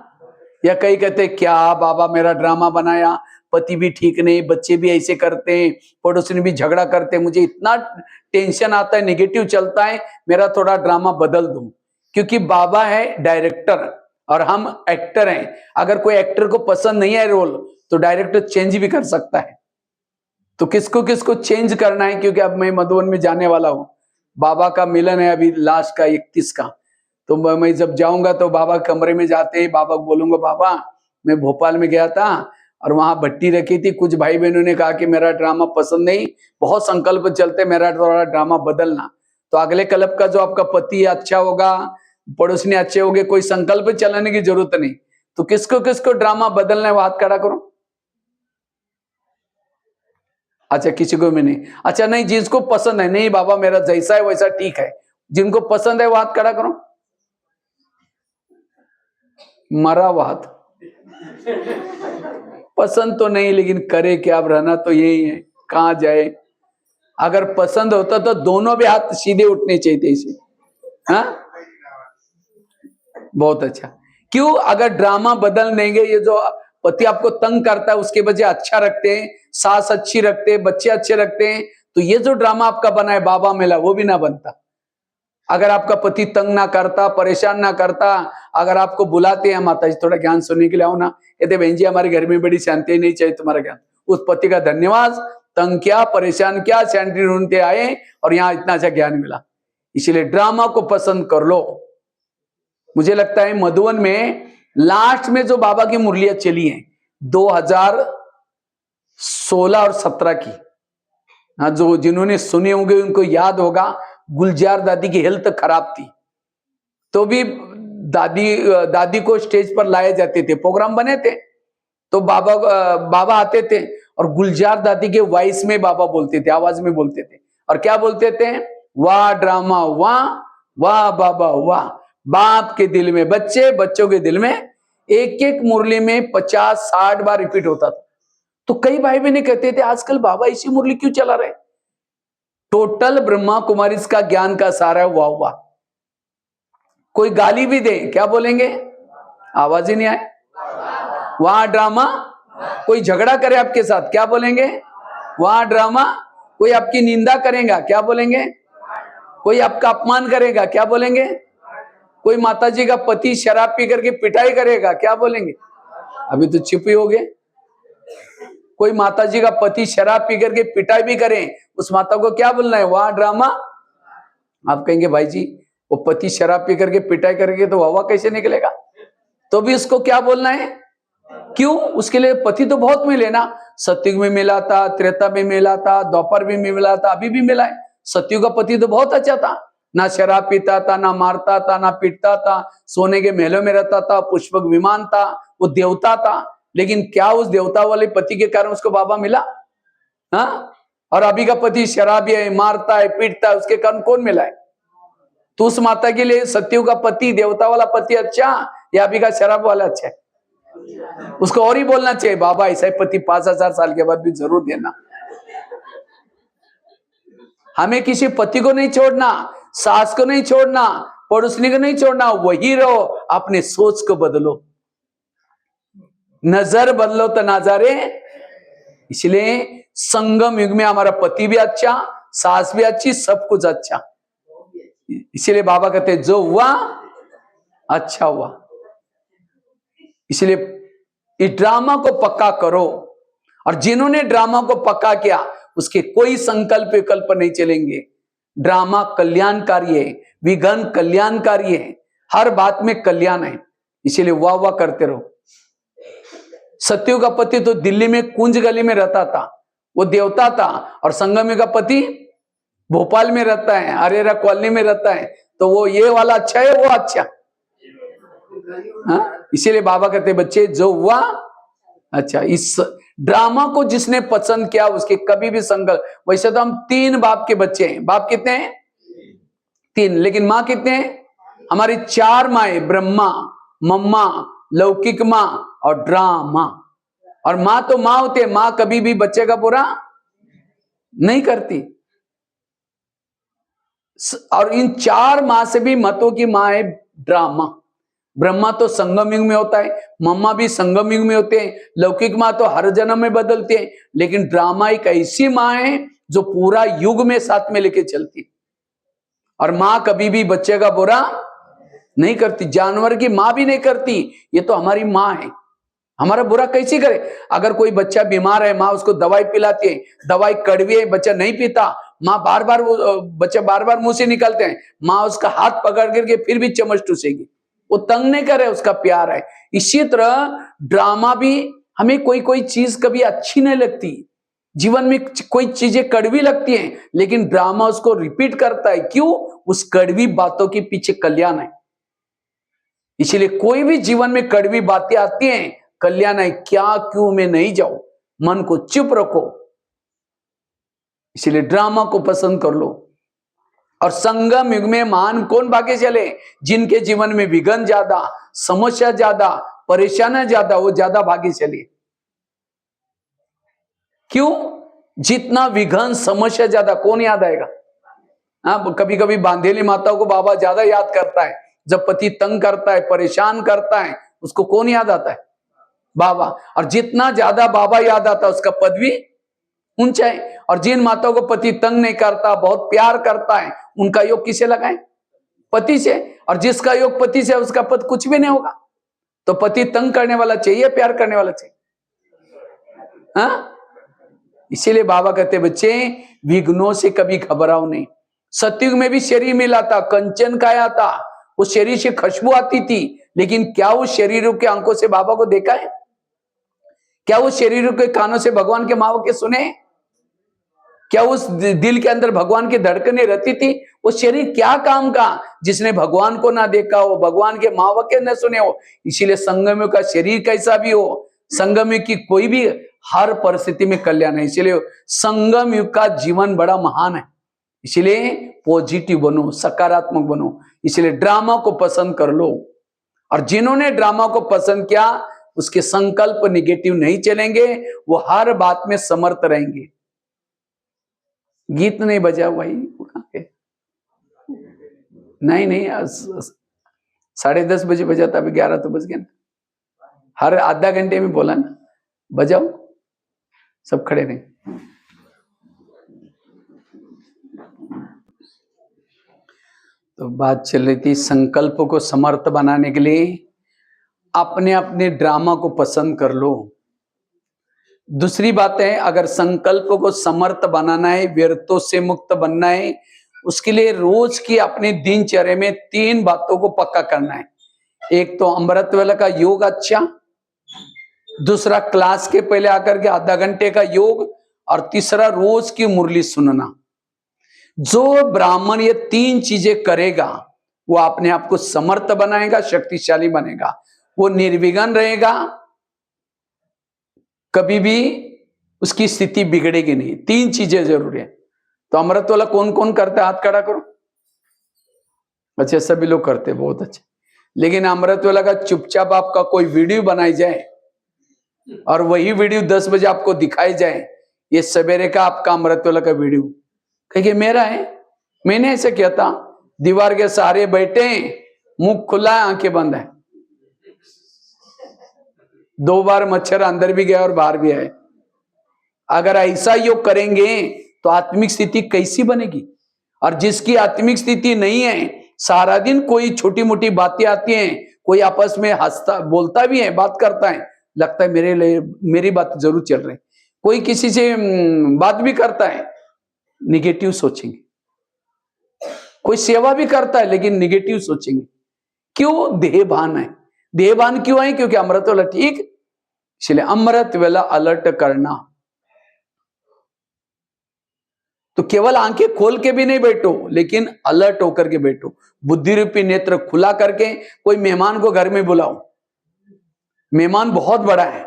S1: या कई कहते क्या बाबा मेरा ड्रामा बनाया, पति भी ठीक नहीं, बच्चे भी ऐसे करते हैं, पड़ोसी भी झगड़ा करते हैं, मुझे इतना टेंशन आता है, नेगेटिव चलता है, मेरा थोड़ा ड्रामा बदल दूं। क्योंकि बाबा है डायरेक्टर और हम एक्टर हैं। अगर कोई एक्टर को पसंद नहीं है रोल, तो डायरेक्टर चेंज भी कर सकता है। तो किसको किसको चेंज करना है, क्योंकि अब मैं मधुबन में जाने वाला हूं, बाबा का मिलन है अभी लास्ट का 31 का। तो मैं जब जाऊंगा तो बाबा कमरे में जाते ही बाबा को बोलूंगा, बाबा मैं भोपाल में गया था और वहां भट्टी रखी थी, कुछ भाई बहनों ने कहा कि मेरा ड्रामा पसंद नहीं, बहुत संकल्प चलते मेरा थोड़ा ड्रामा बदलना। तो अगले क्लब का जो आपका पति अच्छा होगा, पड़ोसी अच्छे होंगे, कोई संकल्प चलाने की जरूरत नहीं। तो किसको किसको ड्रामा बदलना है वो हाथ खड़ा करो। अच्छा किसी को भी नहीं, अच्छा नहीं, जिसको पसंद है, नहीं बाबा मेरा जैसा है वैसा ठीक है, जिनको पसंद है वो हाथ खड़ा करो। मरा हुआ हाथ। पसंद तो नहीं, लेकिन करे क्या, अब रहना तो यही है, कहां जाए। अगर पसंद होता तो दोनों भी हाथ सीधे उठने चाहिए इसे। हाँ बहुत अच्छा। क्यों? अगर ड्रामा बदल देंगे, ये जो पति आपको तंग करता है उसके बजाय अच्छा रखते हैं, सास अच्छी रखते हैं, बच्चे अच्छे रखते हैं, तो ये जो ड्रामा आपका बना है बाबा मेला, वो भी ना बनता। अगर आपका पति तंग ना करता, परेशान ना करता, अगर आपको बुलाते हैं माता जी थोड़ा ज्ञान सुनने के लिए आओ ना, कहते बहन जी हमारे घर में बड़ी शांति, नहीं चाहिए तुम्हारा ज्ञान, उस पति का धन्यवाद, तंग क्या परेशान क्या, शांति ढूंढते आए और यहाँ इतना अच्छा ज्ञान मिला। इसलिए ड्रामा को पसंद कर लो। मुझे लगता है मधुबन में लास्ट में जो बाबा की मुरलियां चली हैं 2016 और 17 की, हाँ जो जिन्होंने सुने होंगे उनको याद होगा, गुलजार दादी की हेल्थ खराब थी, तो भी दादी को स्टेज पर लाए जाते थे, प्रोग्राम बने थे, तो बाबा आते थे और गुलजार दादी के वॉइस में बाबा बोलते थे, आवाज में बोलते थे, और क्या बोलते थे, वाह ड्रामा वाह, वाह बाबा वाह, बाप के दिल में बच्चे, बच्चों के दिल में, एक एक मुरली में 50-60 बार रिपीट होता था। तो कई भाई बहन कहते थे आजकल बाबा इसी मुरली क्यों चला रहे। टोटल ब्रह्मा कुमारी का ज्ञान का सारा है, वाह वाह। कोई गाली भी दे क्या बोलेंगे, आवाज ही नहीं आए, वाह ड्रामा। कोई झगड़ा करे आपके साथ क्या बोलेंगे, वाह ड्रामा। कोई आपकी निंदा करेगा क्या बोलेंगे, कोई आपका अपमान करेगा क्या बोलेंगे, कोई माताजी का पति शराब पी करके पिटाई करेगा क्या बोलेंगे, अभी तो चुप ही हो गए। कोई माताजी का पति शराब पी करके पिटाई भी करे, उस माता को क्या बोलना है, वाह ड्रामा। आप कहेंगे भाई जी वो पति शराब पी करके पिटाई करेंगे तो वाह कैसे निकलेगा, तो भी उसको क्या बोलना है, क्यों, उसके लिए पति तो बहुत मिले ना, सतयुग में मिला था, त्रेता में मिला था, द्वापर में मिला था, अभी भी मिला है। सतयुग का पति तो बहुत अच्छा था, ना शराब पीता था, ना मारता था, ना पीटता था, सोने के महलों में रहता था, पुष्पक विमान था, वो देवता था। लेकिन क्या उस देवता वाले पति के कारण उसको बाबा मिला, हाँ? और अभी का पति शराबी है, मारता है, पीटता है, उसके कारण कौन मिला है। तो उस माता के लिए सतयुग का पति, देवता वाला पति अच्छा या अभी का शराब वाला अच्छा है, उसको और ही बोलना चाहिए, बाबा ऐसा ही पति 5000 साल के बाद भी जरूर देना। हमें किसी पति को नहीं छोड़ना, सास को नहीं छोड़ना, पड़ोसनी को नहीं छोड़ना, वही रहो, अपने सोच को बदलो, नजर बदलो तो नजारे। इसलिए संगम युग में हमारा पति भी अच्छा, सास भी अच्छी, सब कुछ अच्छा। इसलिए बाबा कहते हैं जो हुआ अच्छा हुआ। इसलिए इस ड्रामा को पक्का करो, और जिन्होंने ड्रामा को पक्का किया उसके कोई संकल्प विकल्प नहीं चलेंगे। ड्रामा कल्याणकारी है, विघन कल्याणकारी है, हर बात में कल्याण है, इसीलिए वाह वाह करते रहो। सतयुग का पति तो दिल्ली में कुंज गली में रहता था, वो देवता था, और संगम का पति भोपाल में रहता है, अरेरा कॉलोनी में रहता है, तो वो ये वाला अच्छा है, वो अच्छा। हाँ? इसीलिए बाबा कहते बच्चे जो हुआ अच्छा। इस ड्रामा को जिसने पसंद किया उसके कभी भी संकल्प, वैसे तो हम 3 बाप के बच्चे हैं, बाप कितने हैं 3, लेकिन माँ कितने हैं, हमारी 4 माएं, ब्रह्मा, मम्मा, लौकिक माँ और ड्रामा। और माँ तो माँ होती है, माँ कभी भी बच्चे का बुरा नहीं करती, और इन 4 माँ से भी मतों की माँ है ड्रामा। ब्रह्मा तो संगम युग में होता है, मम्मा भी संगम युग में होते हैं, लौकिक माँ तो हर जन्म में बदलते हैं, लेकिन ड्रामा एक ऐसी माँ है जो पूरा युग में साथ में लेके चलती। और माँ कभी भी बच्चे का बुरा नहीं करती, जानवर की माँ भी नहीं करती, ये तो हमारी माँ है। हमारा बुरा कैसे करे, अगर कोई बच्चा बीमार है, माँ उसको दवाई पिलाती है, दवाई कड़वी है, बच्चा नहीं पीता, माँ बार बार बच्चे बार बार मुंह से निकलते हैं, माँ उसका हाथ पकड़ करके फिर भी चम्मच टूसेगी, वो तंग नहीं करे, उसका प्यार है। इसी तरह ड्रामा भी, हमें कोई कोई चीज कभी अच्छी नहीं लगती, जीवन में कोई चीजें कड़वी लगती हैं, लेकिन ड्रामा उसको रिपीट करता है। क्यों? उस कड़वी बातों के पीछे कल्याण है। इसलिए कोई भी जीवन में कड़वी बातें आती हैं, कल्याण है, क्या क्यों मैं नहीं जाऊं, मन को चुप रखो। इसलिए ड्रामा को पसंद कर लो। और संगम युग में महान कौन भागे चले? जिनके जीवन में विघ्न ज्यादा, समस्या ज्यादा, परेशानियां ज्यादा, वो ज्यादा भागे चले। क्यों? जितना विघ्न समस्या ज्यादा, कौन याद आएगा? हाँ, कभी कभी बांधेली माताओं को बाबा ज्यादा याद करता है। जब पति तंग करता है, परेशान करता है, उसको कौन याद आता है? बाबा। और जितना ज्यादा बाबा याद आता है, उसका पद भी ऊंचा है। और जिन माताओं को पति तंग नहीं करता, बहुत प्यार करता है, उनका योग किसे लगाए? पति से। और जिसका योग पति से, उसका पद कुछ भी नहीं होगा। तो पति तंग करने वाला चाहिए, प्यार करने वाला चाहिए? हाँ, इसीलिए बाबा कहते बच्चे, विघ्नों से कभी घबराओ नहीं। सतयुग में भी शरीर मिला था, कंचन काया था, उस शरीर से खुशबू आती थी, लेकिन क्या उस शरीरों के आंखों से बाबा को देखा है? क्या उस शरीरों के कानों से भगवान के महावाक्य सुने? क्या उस दिल के अंदर भगवान की धड़कनें रहती थी? वो शरीर क्या काम का, जिसने भगवान को ना देखा हो, भगवान के महावाक्य न सुने हो। इसीलिए संगम का शरीर कैसा भी हो, संगम की कोई भी हर परिस्थिति में कल्याण है। इसीलिए संगम युग का जीवन बड़ा महान है। इसलिए पॉजिटिव बनो, सकारात्मक बनो। इसलिए ड्रामा को पसंद कर लो। और जिन्होंने ड्रामा को पसंद किया, उसके संकल्प निगेटिव नहीं चलेंगे, वो हर बात में समर्थ रहेंगे। गीत नहीं बजा भाई, नहीं 10:30 बजे बजा था, अभी 11 तो बज गया ना। हर आधा घंटे में बोला ना, बजाओ, सब खड़े रहे। तो बात चल रही थी, संकल्प को समर्थ बनाने के लिए अपने अपने ड्रामा को पसंद कर लो। दूसरी बात है, अगर संकल्प को समर्थ बनाना है, व्यर्थों से मुक्त बनना है, उसके लिए रोज की अपनी दिनचर्या में 3 बातों को पक्का करना है। एक तो अमृत वेला का योग अच्छा, दूसरा क्लास के पहले आकर के आधा घंटे का योग, और तीसरा रोज की मुरली सुनना। जो ब्राह्मण ये 3 चीजें करेगा, वो अपने आप को समर्थ बनाएगा, शक्तिशाली बनेगा, वो निर्विघ्न रहेगा, कभी भी उसकी स्थिति बिगड़ेगी नहीं। 3 चीजें जरूरी है। तो अमृत वाला कौन कौन करता है? हाथ खड़ा करो। अच्छा, सभी लोग करते, बहुत अच्छे। लेकिन अमृत वाला का चुपचाप आपका कोई वीडियो बनाई जाए और वही वीडियो 10 बजे आपको दिखाई जाए, ये सवेरे का आपका अमृत वाला का वीडियो, कहिए मेरा है, मैंने ऐसे किया था, दीवार के सहारे बैठे, मुंह खुला है, आंखें बंद है, 2 बार मच्छर अंदर भी गया और बाहर भी आए। अगर ऐसा योग करेंगे तो आत्मिक स्थिति कैसी बनेगी? और जिसकी आत्मिक स्थिति नहीं है, सारा दिन कोई छोटी मोटी बातें आती हैं, कोई आपस में हंसता बोलता भी है, बात करता है, लगता है मेरे लिए मेरी बात जरूर चल रही। कोई किसी से बात भी करता है, निगेटिव सोचेंगे। कोई सेवा भी करता है, लेकिन निगेटिव सोचेंगे। क्यों? देहभान है। देहभान क्यों है? क्योंकि अमृत वाला ठीक, इसलिए अमृत वेला अलर्ट करना। तो केवल आंखें खोल के भी नहीं बैठो, लेकिन अलर्ट होकर के बैठो, बुद्धि रूपी नेत्र खुला करके। कोई मेहमान को घर में बुलाओ, मेहमान बहुत बड़ा है,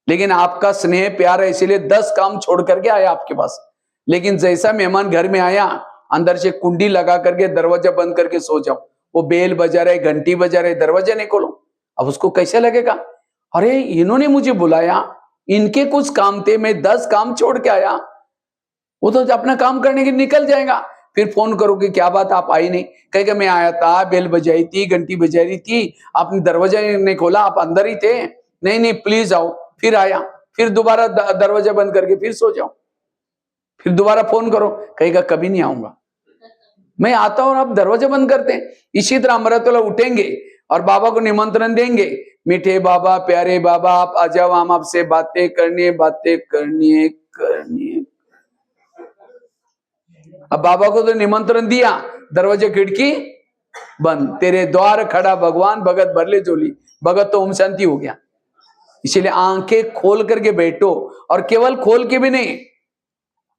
S1: लेकिन आपका स्नेह प्यार है, इसीलिए 10 काम छोड़ करके आया आपके पास। लेकिन जैसा मेहमान घर में आया, अंदर से कुंडी लगा करके दरवाजा बंद करके सो जाओ, वो बेल बजा रहे, घंटी बजा रहे, दरवाजा नहीं खोलो, अब उसको कैसे लगेगा? अरे इन्होंने मुझे बुलाया, इनके कुछ काम थे, मैं 10 काम छोड़ के आया। वो तो अपना काम करने के निकल जाएगा। फिर फोन करोगे, क्या बात आप आई नहीं? कहेगा मैं आया था, बेल बजाई थी, घंटी बजा रही थी, आपने दरवाजा नहीं खोला, आप अंदर ही थे। नहीं प्लीज आओ। फिर आया, फिर दोबारा दरवाजा बंद करके फिर सो जाओ, फिर दोबारा फोन करो, कहेगा कभी नहीं आऊंगा। मैं आता हूं और आप दरवाजा बंद करते हैं। इसी तरह अमृत वाला उठेंगे और बाबा को निमंत्रण देंगे, मीठे बाबा, प्यारे बाबा, आप आ जाओ, हम आपसे बातें करनी है। अब बाबा को तो निमंत्रण दिया, दरवाजे खिड़की बंद, तेरे द्वार खड़ा भगवान भगत भरले झोली, भगत तो ओम शांति हो गया। इसीलिए आंखें खोल करके बैठो, और केवल खोल के भी नहीं,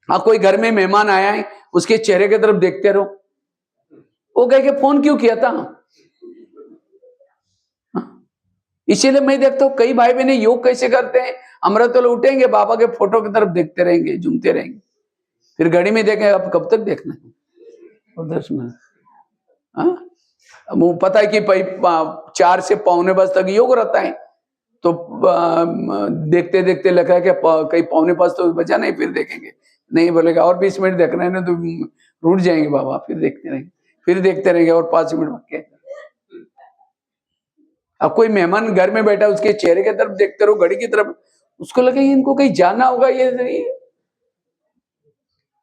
S1: हाँ कोई घर में मेहमान आया है उसके चेहरे की तरफ देखते रहो, वो कह के फोन क्यों किया था। इसीलिए मैं देखता हूं कई भाई बहन योग कैसे करते हैं, अमृत वाले उठेंगे बाबा के फोटो की तरफ देखते रहेंगे, झूमते रहेंगे, फिर घड़ी में देखेंगे अब कब तक देखना है, 10 मिनट। वो पता है कि 4 से पौने बजे तक योग रहता है, तो देखते देखते लगा कि कहीं पौने 5 तो बचा नहीं, फिर देखेंगे, नहीं बोलेगा और 20 मिनट देखना है ना, तो रूठ जाएंगे बाबा, फिर देखते रहेंगे, फिर देखते रहेंगे और 5 मिनट बाकी। अब कोई मेहमान घर में बैठा, उसके चेहरे की तरफ देखते रहो, घड़ी की तरफ, उसको लगे इनको कहीं जाना होगा ये नहीं।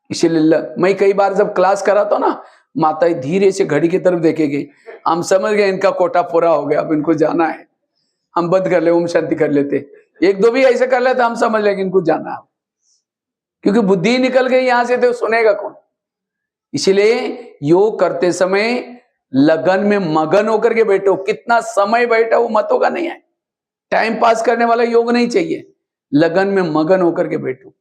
S1: इसीलिए मैं कई बार जब क्लास कराता हूं ना, माता धीरे से घड़ी की तरफ देखेगी, हम समझ गए इनका कोटा पूरा हो गया, अब इनको जाना है, हम बंद कर ले, ओम शांति कर लेते, 1-2 भी ऐसे कर लेते, हम समझ लेंगे इनको जाना है, क्योंकि बुद्धि निकल गई यहां से, तो सुनेगा कौन। इसीलिए योग करते समय लगन में मगन होकर के बैठो, कितना समय बैठा वो मतों का नहीं है, टाइम पास करने वाला योग नहीं चाहिए, लगन में मगन होकर के बैठो।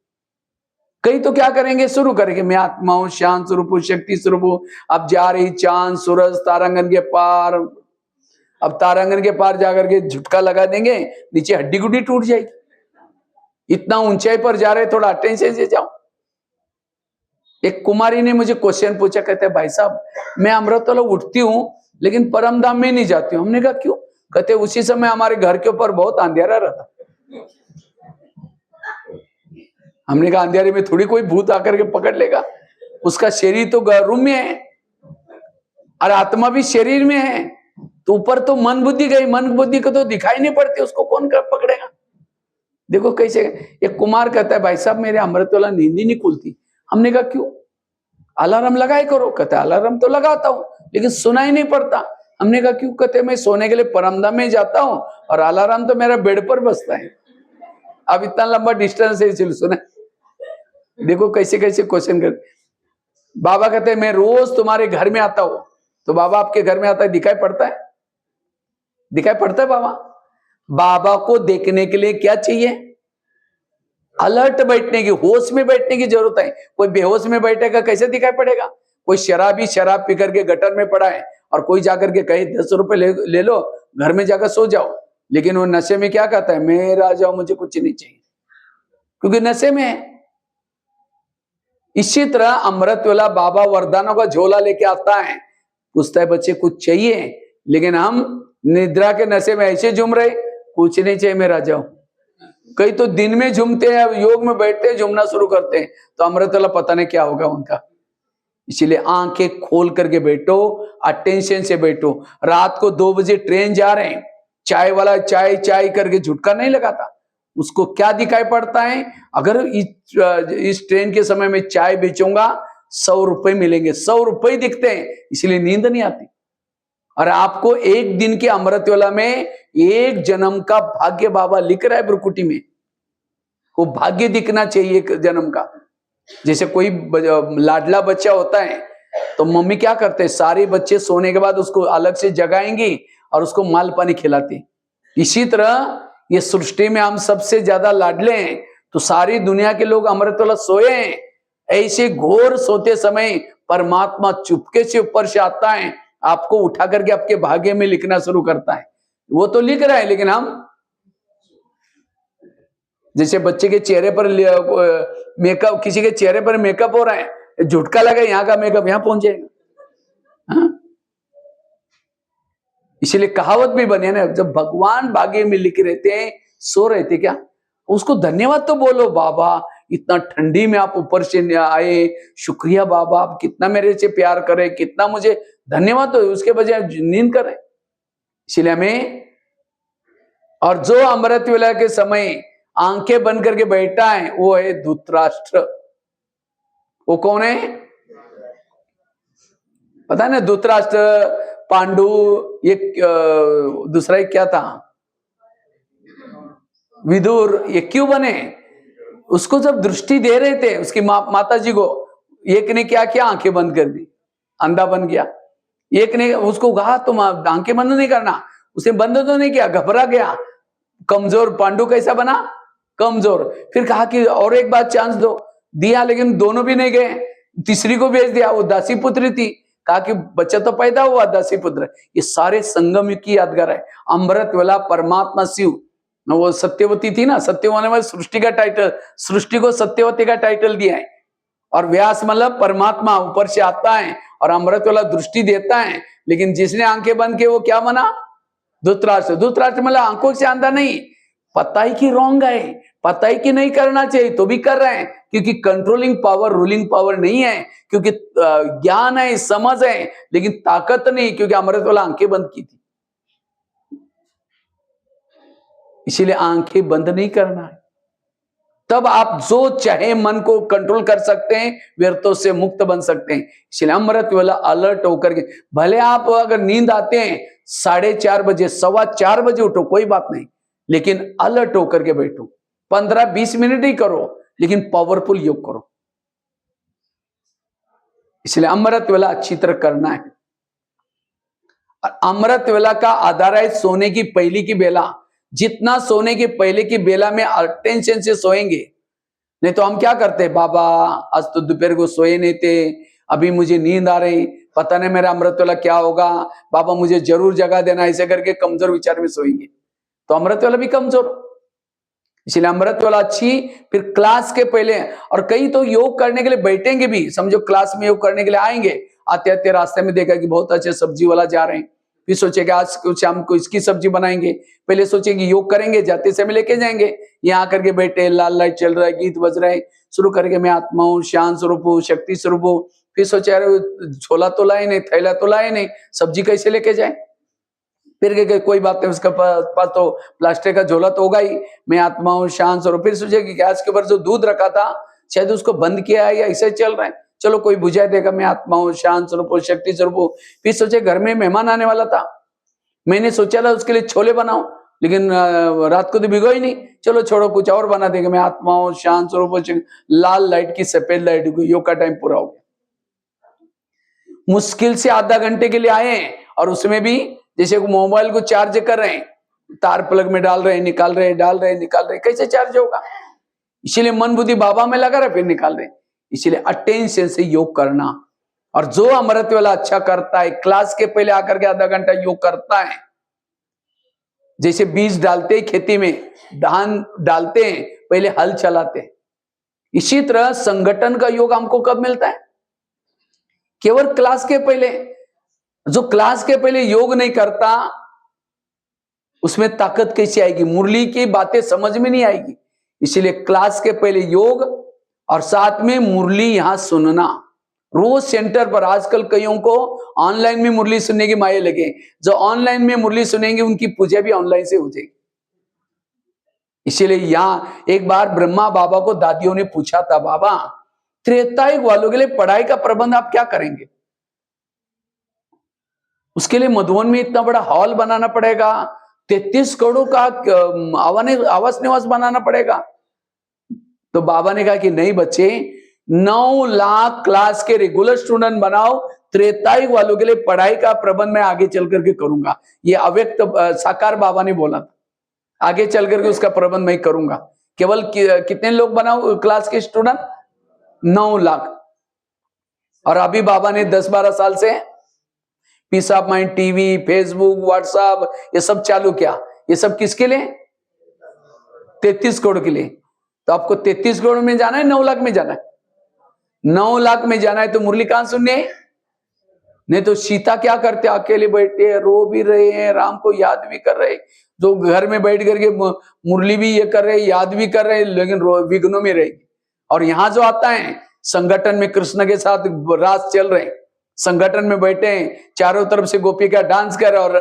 S1: कई तो क्या करेंगे, शुरू करेंगे मैं आत्मा हूं, शांत स्वरूप हूं, शक्ति स्वरूप हूं, अब जा रही चांद सूरज तारांगन के पार, अब तारांगन के पार जाकर के झुटका लगा देंगे, नीचे हड्डी गुड्डी टूट जाएगी, इतना ऊंचाई पर जा रहे, थोड़ा अटेंशन से जाओ। एक कुमारी ने मुझे क्वेश्चन पूछा, कहते भाई साहब मैं अमृतवाला उठती हूँ लेकिन परम धाम में नहीं जाती हूँ। हमने कहा क्यों? कहते उसी समय हमारे घर के ऊपर बहुत अंधेरा रहता। हमने कहा अंधेरे में थोड़ी कोई भूत आकर के पकड़ लेगा, उसका शरीर तो रूम में है और आत्मा भी शरीर में है, तो ऊपर तो मन बुद्धि गई, मन बुद्धि को तो दिखाई नहीं पड़ती, उसको कौन कर पकड़ेगा। देखो कैसे एक कुमार कहता है भाई साहब मेरे अमृतवाला नींद ही नहीं खुलती। हमने कहा क्यों? अलार्म लगाए करो। कहते अलार्म तो लगाता हूं लेकिन सुना ही नहीं पड़ता। हमने कहा क्यों? कहते मैं सोने के लिए परमधाम में जाता हूं और अलार्म तो मेरा बेड पर बजता है, अब इतना लंबा डिस्टेंस है इसलिए सुना। देखो कैसे कैसे क्वेश्चन कर। बाबा कहते हैं मैं रोज तुम्हारे घर में आता हूं, तो बाबा आपके घर में आता है, दिखाई पड़ता है? दिखाई पड़ता है बाबा? बाबा को देखने के लिए क्या चाहिए? अलर्ट बैठने की, होश में बैठने की जरूरत है। कोई बेहोश में बैठेगा कैसे दिखाई पड़ेगा? कोई शराबी शराब पी करके गटर में पड़ा है और कोई जाकर के कहे 10 रुपए ले लो, घर में जाकर सो जाओ, लेकिन वो नशे में क्या कहता है, मैं राजा हूं, मुझे कुछ नहीं चाहिए, क्योंकि नशे में है। इसी तरह अमृतवाला बाबा वरदानों का झोला लेके आता है, पूछता है बच्चे कुछ चाहिए, लेकिन हम निद्रा के नशे में ऐसे झूम रहे, कुछ नहीं चाहिए मैं राजा हूं। कई तो दिन में झूमते हैं, योग में बैठते हैं, झूमना शुरू करते हैं, तो अमृतवाला पता नहीं क्या होगा उनका। इसीलिए आंखें खोल करके बैठो, अटेंशन से बैठो। रात को 2 बजे ट्रेन जा रहे हैं, चाय वाला चाय चाय करके झुटका नहीं लगाता, उसको क्या दिखाई पड़ता है? अगर इस ट्रेन के समय में चाय बेचूंगा 100 रुपए मिलेंगे, 100 रुपए दिखते हैं, इसलिए नींद नहीं आती। और आपको एक दिन के अमृतवाला में 1 जन्म का भाग्य बाबा लिख रहा है ब्रुकुटी में, वो भाग्य दिखना चाहिए एक जन्म का। जैसे कोई लाडला बच्चा होता है तो मम्मी क्या करते हैं, सारे बच्चे सोने के बाद उसको अलग से जगाएंगी और उसको माल पानी खिलाती। इसी तरह ये सृष्टि में हम सबसे ज्यादा लाडले हैं, तो सारी दुनिया के लोग अमृतवाला सोए हैं। ऐसे घोर सोते समय परमात्मा चुपके से ऊपर से आता है, आपको उठा करके आपके भाग्य में लिखना शुरू करता है। वो तो लिख रहा है, लेकिन हम जैसे बच्चे के चेहरे पर मेकअप, किसी के चेहरे पर मेकअप हो रहा है, झुटका लगा यहां का मेकअप यहां पहुंच जाएगा। इसलिए कहावत भी बनी है ना, जब भगवान भाग्य में लिख रहते हैं, सो रहे थे क्या, उसको धन्यवाद तो बोलो, बाबा इतना ठंडी में आप ऊपर से आए, शुक्रिया बाबा, आप कितना मेरे से प्यार करे, कितना मुझे धन्यवाद, तो उसके बजाय नींद करे। इसलिए हमें, और जो अमृतवेला के समय आंखें बंद करके बैठा है वो है धृतराष्ट्र। वो कौन है पता है ना? धृतराष्ट्र, पांडु, ये दूसरा एक क्या था, विदुर, ये क्यों बने? उसको जब दृष्टि दे रहे थे उसकी माता जी को, एक ने क्या किया, आंखें बंद कर दी, अंधा बन गया। एक ने उसको कहा तुम आंखें बंद नहीं करना, उसने बंद तो नहीं किया, घबरा गया, कमजोर। पांडु कैसा बना, कमजोर। फिर कहा कि और एक बार चांस दो, दिया, लेकिन दोनों भी नहीं गए। तीसरी को भेज दिया, वो दासी पुत्री थी, कहा कि बच्चा तो पैदा हुआ, दासी पुत्र। ये सारे संगम युग की यादगार है। अमृत वेला परमात्मा शिव, वो सत्यवती थी ना, सत्यवती वाले सृष्टि का टाइटल, सृष्टि को सत्यवती का टाइटल दिया है। और व्यास मतलब परमात्मा ऊपर से आता है और अमृत वाला दृष्टि देता है। लेकिन जिसने आंखें बंद की वो क्या बना, धृतराष्ट्र। धृतराष्ट्र मतलब आंखों से अंधा नहीं, पता ही कि रॉन्ग है, पता ही कि नहीं करना चाहिए तो भी कर रहे हैं, क्योंकि कंट्रोलिंग पावर, रूलिंग पावर नहीं है, क्योंकि ज्ञान है, समझ है, लेकिन ताकत नहीं, क्योंकि अमृत वाला आंखें बंद की थी। इसीलिए आंखें बंद नहीं करना है, तब आप जो चाहे मन को कंट्रोल कर सकते हैं, व्यर्थों से मुक्त बन सकते हैं। इसलिए अमृत वेला अलर्ट होकर के, भले आप अगर नींद आते हैं 4:30 बजे, 4:15 बजे उठो, कोई बात नहीं, लेकिन अलर्ट होकर के बैठो। 15-20 मिनट ही करो, लेकिन पावरफुल योग करो। इसलिए अमृत वेला अच्छी तरह करना है। और अमृत वेला का आधार है सोने की पहली की बेला। जितना सोने की पहले की बेला में अटेंशन से सोएंगे, नहीं तो हम क्या करते हैं, बाबा आज तो दोपहर को सोए नहीं थे, अभी मुझे नींद आ रही, पता नहीं मेरा अमृत वेला क्या होगा, बाबा मुझे जरूर जगा देना, ऐसे करके कमजोर विचार में सोएंगे, तो अमृत वेला भी कमजोर। इसलिए अमृत वेला अच्छी। फिर क्लास के पहले, और कई तो योग करने के लिए बैठेंगे भी, समझो क्लास में योग करने के लिए आएंगे, आते आते रास्ते में देखा कि बहुत अच्छे सब्जी वाला जा रहे हैं, फिर सोचेगा आज कुछ शाम को इसकी सब्जी बनाएंगे, पहले सोचेंगे योग करेंगे, जाते समय लेके जाएंगे, यहाँ करके बैठे, लाल लाइट चल रहा है, गीत बज रहा है, शुरू करके मैं आत्मा हूँ, शांत स्वरूप हूँ, शक्ति स्वरूप हूँ। फिर सोचे अरे झोला तो लाए नहीं, थैला तो लाए नहीं, सब्जी कैसे लेके जाए, फिर कहे कोई बात नहीं, उसका पास तो प्लास्टिक का झोला तो होगा ही, मैं आत्मा हूँ, शांत स्वरूप। फिर सोचे कि गैस के ऊपर जो दूध रखा था शायद उसको बंद किया है या ऐसे चल रहा है, चलो कोई बुझा देगा, मैं आत्मा हूँ, शांत स्वरूप हूँ, शक्ति स्वरूप हूँ। फिर सोचे घर में मेहमान आने वाला था, मैंने सोचा था उसके लिए छोले बनाऊं, लेकिन रात को तो भिगो ही नहीं, चलो छोड़ो कुछ और बना देंगे, मैं आत्मा हूं, शांत स्वरूप। लाल लाइट की सफेद लाइट, योग का टाइम पूरा हो गया। मुश्किल से आधा घंटे के लिए आए, और उसमें भी जैसे मोबाइल को चार्ज कर रहे हैं, तार प्लग में डाल रहे हैं, निकाल रहे हैं, डाल रहे हैं, निकाल रहे हैं, कैसे चार्ज होगा। इसीलिए मन बुद्धि बाबा में लगा रहे, फिर निकाल रहे हैं। इसीलिए अटेंशन से योग करना। और जो अमृत वेला अच्छा करता है, क्लास के पहले आकर के आधा घंटा योग करता है, जैसे बीज डालते हैं खेती में, धान डालते हैं, पहले हल चलाते हैं, इसी तरह संगठन का योग हमको कब मिलता है, केवल क्लास के पहले। जो क्लास के पहले योग नहीं करता, उसमें ताकत कैसे आएगी, मुरली की बातें समझ में नहीं आएगी। इसीलिए क्लास के पहले योग, और साथ में मुरली यहां सुनना रोज सेंटर पर। आजकल कईयों को ऑनलाइन में मुरली सुनने की माये लगे, जो ऑनलाइन में मुरली सुनेंगे उनकी पूजा भी ऑनलाइन से हो जाएगी। इसीलिए यहां एक बार ब्रह्मा बाबा को दादियों ने पूछा था, बाबा त्रेतायुग वालों के लिए पढ़ाई का प्रबंध आप क्या करेंगे, उसके लिए मधुबन में इतना बड़ा हॉल बनाना पड़ेगा, 33 करोड़ का आवास निवास बनाना पड़ेगा। तो बाबा ने कहा कि नहीं बच्चे, 9 लाख क्लास के रेगुलर स्टूडेंट बनाओ, त्रेतायुग वालों के लिए पढ़ाई का प्रबंध मैं आगे चल करके करूंगा। ये अव्यक्त साकार बाबा ने बोला था, आगे चल करके उसका प्रबंध मैं करूंगा। केवल कितने लोग बनाओ क्लास के स्टूडेंट, 9 लाख। और अभी बाबा ने 10-12 साल से peace of mind, TV, Facebook, WhatsApp, ये सब चालू किया। ये सब किसके लिए, 33 करोड़ के लिए। तो आपको 33 करोड़ में जाना है, 9 लाख में जाना है, 9 लाख में जाना है तो मुरली कहां सुनने। नहीं तो सीता क्या करते, अकेले बैठे रो भी रहे हैं, राम को याद भी कर रहे, जो घर में बैठ करके मुरली भी ये कर रहे, याद भी कर रहे, लेकिन विघ्नों में रहेगी। और यहां जो आता है संगठन में, कृष्ण के साथ रास चल रहे, संगठन में बैठे हैं, चारों तरफ से गोपी का डांस कर, और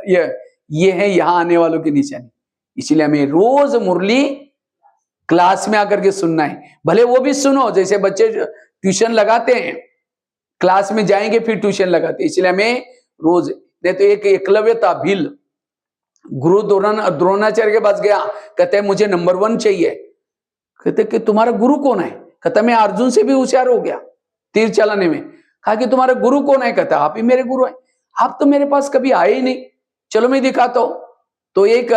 S1: ये है यहाँ आने वालों की निशानी। इसीलिए हमें रोज मुरली क्लास में आकर के सुनना है। भले वो भी सुनो, जैसे बच्चे ट्यूशन लगाते हैं, क्लास में जाएंगे फिर ट्यूशन लगाते हैं। इसलिए हमें रोज, नहीं तो एक एकलव्य था भील, गुरु द्रोणाचार्य के पास गया, कहते हैं मुझे नंबर 1 चाहिए। कहते कि तुम्हारा गुरु कौन है, कहता मैं अर्जुन से भी होशियार हो गया, तीर चलाने में। कहा कि तुम्हारे गुरु कौन है? कहता आप ही मेरे गुरु हैं। आप तो मेरे पास कभी आए ही नहीं, चलो मैं दिखाता हूं। तो एक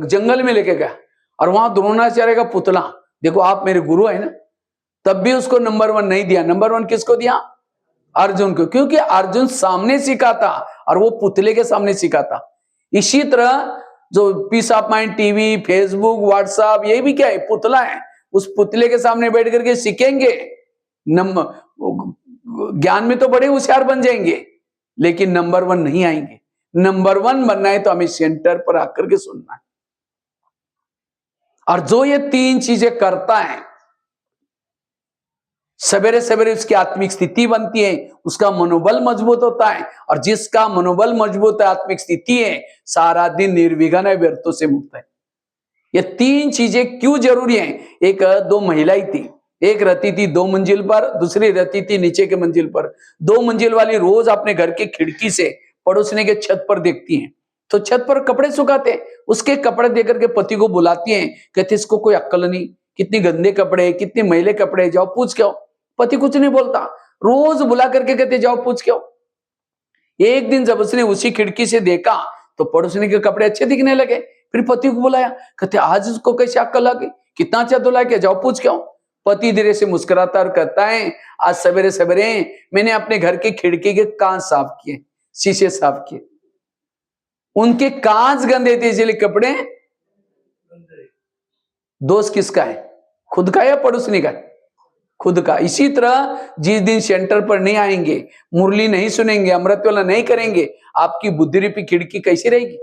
S1: जंगल में लेके गया और वहां द्रोणाचार्य का पुतला, देखो आप मेरे गुरु है ना। तब भी उसको नंबर 1 नहीं दिया। नंबर 1 किसको दिया? अर्जुन को, क्योंकि अर्जुन सामने सीखा था और वो पुतले के सामने सीखा था। इसी तरह जो peace of mind TV, Facebook, WhatsApp, ये भी क्या है? पुतला है। उस पुतले के सामने बैठ करके सीखेंगे, ज्ञान में तो बड़े होशियार बन जाएंगे, लेकिन नंबर 1 नहीं आएंगे। नंबर 1 बनना है तो हमें सेंटर पर आकर के सुनना है। और जो ये 3 चीजें करता है, सवेरे सवेरे उसकी आत्मिक स्थिति बनती है, उसका मनोबल मजबूत होता है, और जिसका मनोबल मजबूत है, आत्मिक स्थिति है, सारा दिन निर्विघ्न है, व्यर्थों से मुक्त है। ये 3 चीजें क्यों जरूरी हैं? एक 2 महिलाएं थी, एक रहती थी 2 मंजिल पर, दूसरी रहती थी नीचे के मंजिल पर। 2 मंजिल वाली रोज अपने घर की खिड़की से पड़ोसने के छत पर देखती हैं, तो छत पर कपड़े सुखाते, उसके कपड़े देकर के पति को बुलाती हैं, कहते इसको कोई अक्ल नहीं, कितने गंदे कपड़े, कितने मैले कपड़े, जाओ पूछ के आओ। पति कुछ नहीं बोलता, रोज बुला करके कहते जाओ पूछ के आओ। एक दिन जब उसने उसी खिड़की से देखा तो पड़ोसने के कपड़े अच्छे दिखने लगे, फिर पति को बुलाया, कहते आज उसको कैसे अक्ल आ गई, कितना अच्छा धुला के, जाओ पूछ के आओ। पति धीरे से मुस्कुराता और कहता है आज सवेरे सवेरे मैंने अपने घर की खिड़की के कांच साफ किए, शीशे साफ किए, उनके कांच गंदे थे इसलिए कपड़े। दोष किसका है? खुद का या पड़ोसनी का? खुद का। इसी तरह जिस दिन सेंटर पर नहीं आएंगे, मुरली नहीं सुनेंगे, अमृत वाला नहीं करेंगे, आपकी बुद्धि रूपी खिड़की कैसी रहेगी?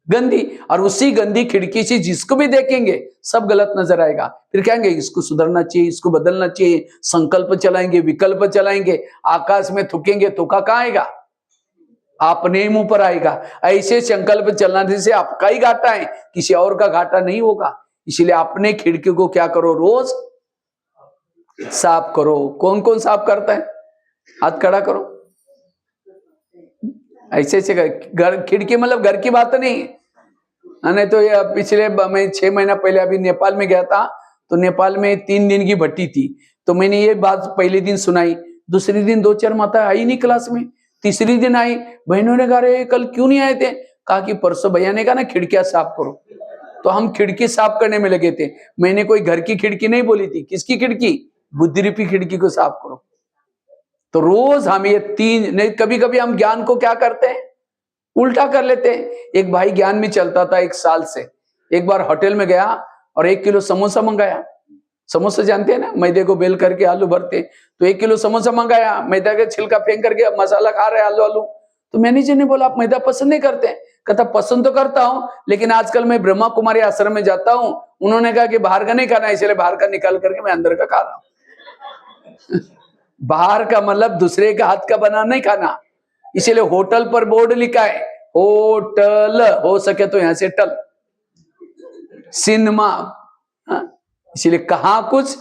S1: गंदी। और उसी गंदी खिड़की से जिसको भी देखेंगे सब गलत नजर आएगा। फिर कहेंगे इसको सुधरना चाहिए, इसको बदलना चाहिए, संकल्प चलाएंगे, विकल्प चलाएंगे, आकाश में थूकेंगे, थूका कहां आएगा? अपने मुंह पर आएगा। ऐसे संकल्प चलाने से आपका ही घाटा है, किसी और का घाटा नहीं होगा। इसलिए अपने खिड़की को क्या करो, रोज साफ करो। कौन कौन साफ करता है? हाथ खड़ा करो। ऐसे ऐसे घर खिड़की, मतलब घर की बात नहीं, नहीं तो ये पिछले मैं 6 महीना पहले अभी नेपाल में गया था, तो नेपाल में 3 दिन की भट्टी थी, तो मैंने ये बात पहले दिन सुनाई, दूसरे दिन 2-4 माता आई नहीं क्लास में, तीसरी दिन आई, बहनों ने कहा रे कल क्यों नहीं आए थे? कहा कि परसों भैया ने कहा ना खिड़कियां साफ करो, तो हम खिड़की साफ करने में लगे थे। मैंने कोई घर की खिड़की नहीं बोली थी, किसकी खिड़की? बुद्धि रूपी खिड़की को साफ करो। तो रोज हम ये 3 नहीं, कभी कभी हम ज्ञान को क्या करते हैं, उल्टा कर लेते हैं। एक भाई ज्ञान में चलता था 1 साल से, एक बार होटल में गया और 1 किलो समोसा मंगाया। समोसा जानते हैं ना, मैदे को बेल करके आलू भरते, तो 1 किलो समोसा मंगाया, मैदा का छिलका फेंक करके मसाला खा रहे आलू आलू। तो मैनेजर ने बोला आप मैदा पसंद नहीं करते? कहता पसंद तो करता हूं, लेकिन आजकल मैं ब्रह्मा कुमारी आश्रम में जाता हूं, उन्होंने कहा कि बाहर का नहीं खाना, इसलिए बाहर का निकाल करके मैं अंदर का खा रहा हूं। बाहर का मतलब दूसरे का हाथ का बना नहीं खाना, इसीलिए होटल पर बोर्ड लिखा है होटल, हो सके तो यहां से टल, सिनेमा। इसीलिए कहा कुछ।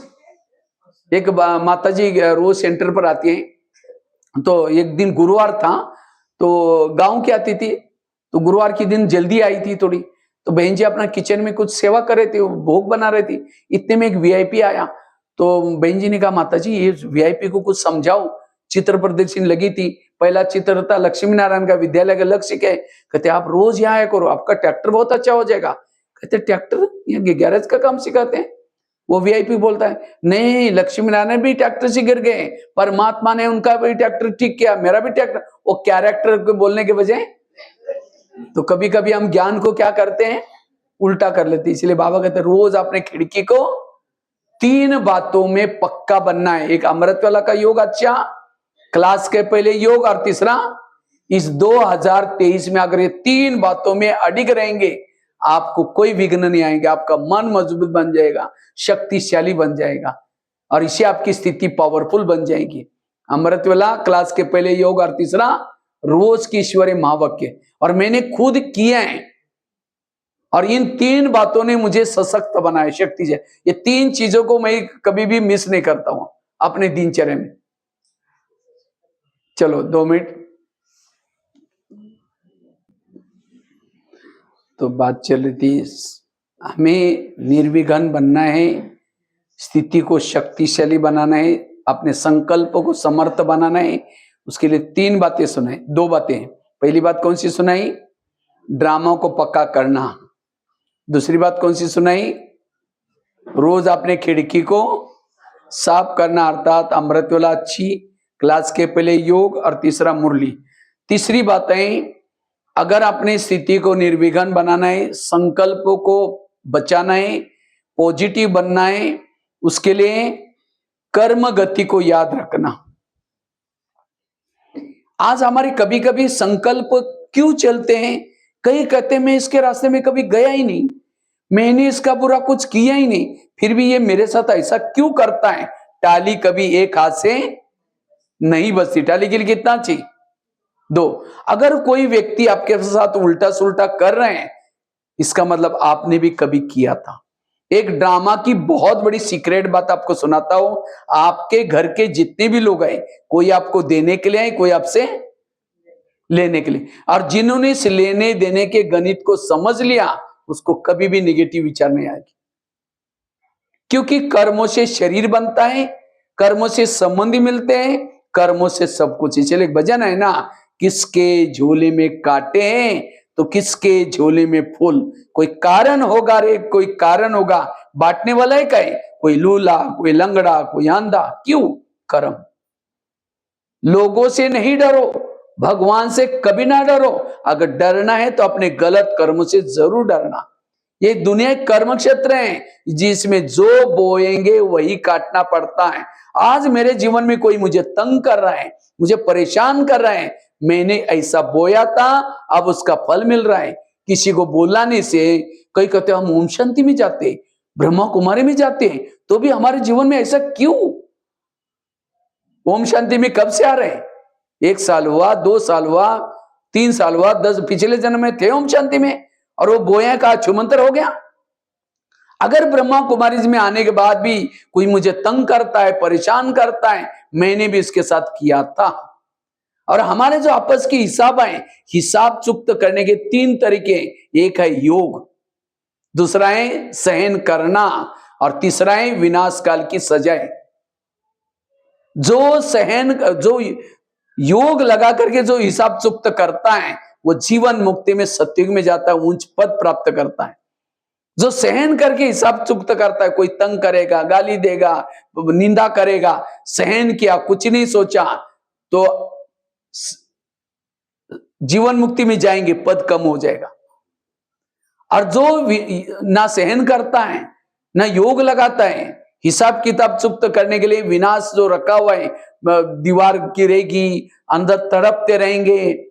S1: एक माता जी रोज सेंटर पर आती हैं, तो एक दिन गुरुवार था, तो गांव की आती थी, तो गुरुवार की दिन जल्दी आई थी थोड़ी, तो बहन जी अपना किचन में कुछ सेवा कर रहे थे, भोग बना रही थी। इतने में एक वीआईपी आया, तो बहन जी ने कहा माता जी ये वीआईपी को कुछ समझाओ। चित्र प्रदर्शनी लगी थी, पहला चित्र था लक्ष्मी नारायण का, विद्यालय का लक्ष्य क्या है? कहते आप रोज यहाँ आया करो, आपका ट्रैक्टर बहुत अच्छा हो जाएगा। कहते ट्रैक्टर? यहाँ गैरेज का काम सिखाते हैं? वो वीआईपी बोलता है नहीं, लक्ष्मी नारायण भी ट्रैक्टर से गिर गए, परमात्मा ने उनका भी ट्रैक्टर ठीक किया, मेरा भी ट्रैक्टर। वो कैरेक्टर को बोलने के बजाय, तो कभी कभी हम ज्ञान को क्या करते हैं, उल्टा कर लेते हैं। इसलिए बाबा कहते हैं रोज अपने खिड़की को 3 बातों में पक्का बनना है। एक अमृत वाला का योग अच्छा, क्लास के पहले योग, और तीसरा इस 2023 में अगर ये 3 बातों में अडिग रहेंगे, आपको कोई विघ्न नहीं आएंगे, आपका मन मजबूत बन जाएगा, शक्तिशाली बन जाएगा, और इससे आपकी स्थिति पावरफुल बन जाएगी। अमृत वाला, क्लास के पहले योग, और तीसरा रोज की ईश्वरीय महावाक्य। और मैंने खुद किए हैं, और इन 3 बातों ने मुझे सशक्त बनाया, शक्ति से। ये 3 चीजों को मैं कभी भी मिस नहीं करता हूं अपने दिनचर्या में। चलो 2 मिनट। तो बात चल रही थी, हमें निर्विघ्न बनना है, स्थिति को शक्तिशाली बनाना है, अपने संकल्प को समर्थ बनाना है, उसके लिए 3 बातें सुनाई, 2 बातें। पहली बात कौन सी सुनाई? ड्रामा को पक्का करना। दूसरी बात कौन सी सुनाई? रोज अपने खिड़की को साफ करना, अर्थात अमृतवेला अच्छी, क्लास के पहले योग, और तीसरा मुरली। तीसरी बात है, अगर अपनी स्थिति को निर्विघ्न बनाना है, संकल्प को बचाना है, पॉजिटिव बनना है, उसके लिए कर्म गति को याद रखना। आज हमारे कभी कभी संकल्प क्यों चलते हैं? कई कहते मैं इसके रास्ते में कभी गया ही नहीं, मैंने इसका बुरा कुछ किया ही नहीं, फिर भी ये मेरे साथ ऐसा क्यों करता है? टाली कभी एक हाथ से नहीं बजती, टाली के लिए कितना चाहिए? 2। अगर कोई व्यक्ति आपके साथ उल्टा सुल्टा कर रहे हैं, इसका मतलब आपने भी कभी किया था। एक ड्रामा की बहुत बड़ी सीक्रेट बात आपको सुनाता हूं। आपके घर के जितने भी लोग आए, कोई आपको देने के लिए आए, कोई आपसे लेने के लिए, और जिन्होंने इस लेने देने के गणित को समझ लिया, उसको कभी भी नेगेटिव विचार नहीं आएगी। क्योंकि कर्मों से शरीर बनता है, कर्मों से संबंधी मिलते हैं, कर्मों से सब कुछ। इसलिए एक भजन है ना, किसके झोले में कांटे हैं तो किसके झोले में फूल। कोई कारण होगा रे, कोई कारण होगा। बांटने वाला है क्या? कोई लूला, कोई लंगड़ा, कोई आंधा। क्यों? कर्म। लोगों से नहीं डरो, भगवान से कभी ना डरो। अगर डरना है तो अपने गलत कर्मों से जरूर डरना। ये दुनिया कर्म क्षेत्र है, जिसमें जो बोएंगे वही काटना पड़ता है। आज मेरे जीवन में कोई मुझे तंग कर रहा है, मुझे परेशान कर रहा है, मैंने ऐसा बोया था, अब उसका फल मिल रहा है। किसी को बुलाने से, कई कहते हम ओम शांति में जाते, ब्रह्मा कुमारी में जाते, तो भी हमारे जीवन में ऐसा क्यों? ओम शांति में कब से आ रहे हैं? 1 साल हुआ, 2 साल हुआ, 3 साल हुआ, 10 पिछले जन्म में थे ओम शांति में, और वो बोया का छुमंतर हो गया। अगर ब्रह्मा कुमारी में आने के बाद भी कोई मुझे तंग करता है, परेशान करता है, मैंने भी इसके साथ किया था। और हमारे जो आपस की हिसाब है, हिसाब चुक्त करने के 3 तरीके, एक है योग, दूसरा है सहन करना, और तीसरा है विनाश काल की सजाएं। जो योग लगा करके जो हिसाब चुक्त करता है, वो जीवन मुक्ति में, सत्युग में जाता है, उच्च पद प्राप्त करता है। जो सहन करके हिसाब चुक्त करता है, कोई तंग करेगा, गाली देगा, निंदा करेगा, सहन किया, कुछ नहीं सोचा, तो जीवन मुक्ति में जाएंगे, पद कम हो जाएगा। और जो ना सहन करता है, ना योग लगाता है, हिसाब किताब चुप्त करने के लिए विनाश जो रखा हुआ है, दीवार गिरेगी, अंदर तड़पते रहेंगे,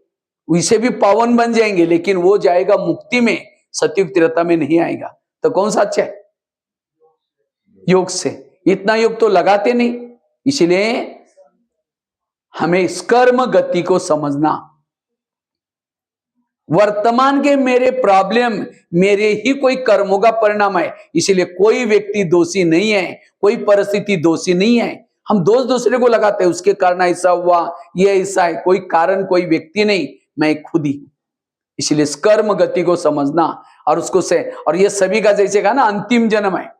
S1: इसे भी पावन बन जाएंगे, लेकिन वो जाएगा मुक्ति में, सत्युग त्रेता में नहीं आएगा। तो कौन सा अच्छा है? योग से। इतना योग तो लगाते नहीं। इसलिए हमें इस कर्म गति को समझना। वर्तमान के मेरे प्रॉब्लम मेरे ही कोई कर्मों का परिणाम है, इसलिए कोई व्यक्ति दोषी नहीं है, कोई परिस्थिति दोषी नहीं है। हम दोष दूसरे को लगाते हैं, उसके कारण ऐसा हुआ, ये ऐसा है। कोई कारण, कोई व्यक्ति नहीं, मैं खुद ही। इसलिए इस कर्म गति को समझना, और उसको से, और ये सभी का जैसे कहा ना, अंतिम जन्म है।